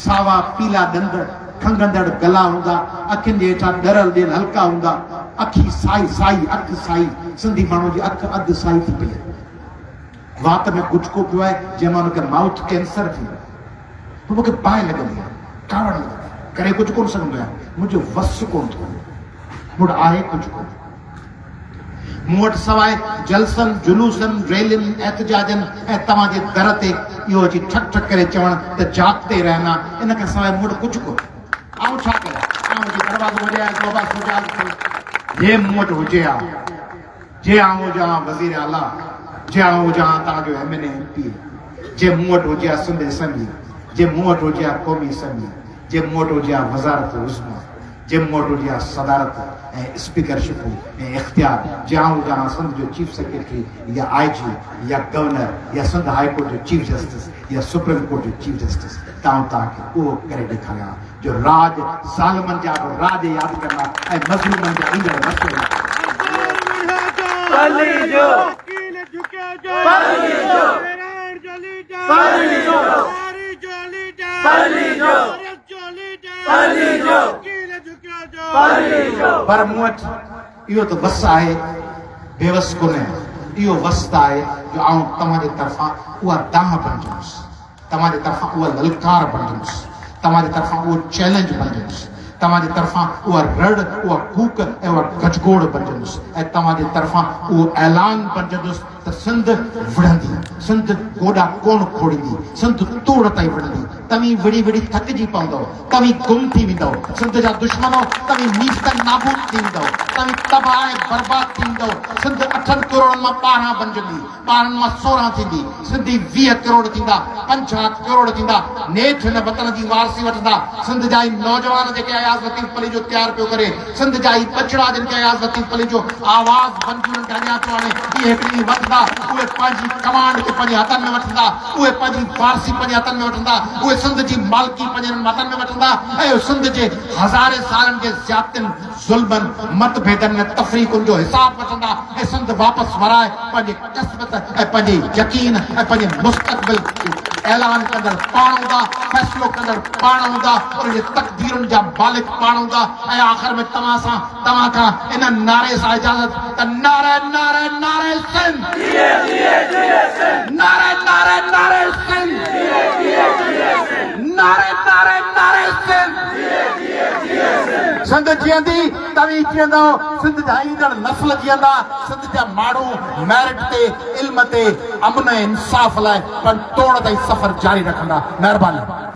A: सावा पीला ॾंद खंगंदड़ गला हूंदा अखियुनि जे हेठां ॾरल ॾियल हल्का हूंदा अखी साई साई अखि साई सिंधी माण्हू जी अखि अधु साई थी पई वात में गुटको पियो आहे जंहिंमां हुनखे माउथ कैंसर थी वियो पोइ मूंखे बाहि लॻंदी आहे कावड़ लॻंदी आहे करे कुझु कोन सघंदो आहियां मुंहिंजो वस कोन थो मूं वटि आहे कुझु कोन मूं वटि सवाइ जलसनि जुलूसनि रैलियुनि एहतजाजनि ऐं तव्हांजे दर ते इहो अची ठक ठक करे चवण त जागते रहना इन खां सवाइ मूं वटि कुझु कोन आउं छा कयां दरवाज़ो वॼाए तौबा सुजाल जे मूं वटि हुजे हा जे आउं हुजां वज़ीर आला जे आउं हुजां तव्हांजो MNA MP जे मूं वटि हुजे हा सिंध असेंबली जे मूं वटि हुजे हा क़ौमी असेंबली जे मूं वटि हुजे हा वज़ारत उज़्मा जे मूं वटि हुजे हा सदारत ऐं स्पीकरशिपूं ऐं इख़्तियार जे आउं हुजां हा सिंध जो चीफ सेक्रेटरी या IG या गवर्नर या सिंध हाई कोर्ट जो चीफ जस्टिस या सुप्रीम कोर्ट जो चीफ जस्टिस तव्हांखे उहो करे ॾेखारियां जो राज ज़ालिमनि जा बि राज यादि कंदा ऐं मज़लूमनि जा ईंदड़ मसइला पर मूं वटि इहो त वस आहे बेवस कोन्हे इहो वस त आहे जो आउं तव्हांजे तरफ़ां उहा दाह बणिजंदुसि तव्हांजे तरफ़ां उहा ललकार बणिजंदुसि तव्हांजे तरफ़ां उहो चैलेंज बणिजंदुसि तव्हांजे तरफ़ां उहा रड़ उहा कूक ऐं उहा गजगोड़ बणिजंदुसि ऐं तव्हांजे तरफ़ां उहो ऐलान बणिजंदुसि त सिंध विढ़ंदी सिंध गोॾा कोन खोड़ींदी सिंध तोड़ ताईं विढ़ंदी तव्हीं विड़ी विड़ी थकिजी पवंदव तव्हीं गुम थी वेंदव सिंध जा दुश्मनो तव्हीं नीस्त नाबूद थी वेंदव तव्हीं तबाह ऐं बर्बाद थी वेंदव सिंध 8 करोड़ मां 12 बणिजंदी 12 मां 16 थींदी सिंधी 20 करोड़ थींदा 50 करोड़ थींदा नेठ हिन वतन जी वारसी वठंदा सिंध जा ई नौजवान जेके अयाज़ लतीफ़ अली जो तयार पियो करे सिंध जा ई बचड़ा जिन खे अयाज़ लतीफ़ अली जो आवाज़ बंदियुनि खे अञा थो आणे इहे हिकिड़ी वठंदा उहे पंहिंजी कमांड खे पंहिंजे हथनि में वठंदा उहे पंहिंजी वारसी पंहिंजे हथनि में वठंदा उहे सिंध जी मालिकी पंहिंजे हथनि में वठंदा ऐं सिंध जे हज़ारे सालनि जे ज़्यादतियुनि ज़ुल्मनि मतभेदनि ऐं तफ़रीक़ुनि जो हिसाब वठंदा ऐं सिंध वापसि वराए पंहिंजे क़िस्मत ऐं पंहिंजे यकीन ऐं पंहिंजे मुस्तक़बिल ऐलान कंदड़ पाण हूंदा फ़ैसिलो कंदड़ पाण हूंदा उनजे तक़दीरुनि जा मालिक पाण हूंदा ऐं आख़िर में तव्हां खां इन नारे सां इजाज़त त नारे नारे नारे सिंध नारे नारे नारे सिंध नारे नारे नारे सिंध सिंध जीअंदी तव्हीं जीअंदव सिंध जा ईंदड़ नस्ल जीअंदा सिंध जा माण्हू मैरिट ते इल्म ते अमन ऐं इंसाफ़ लाइ तोड़ ताईं सफ़र जारी रखंदा महिरबानी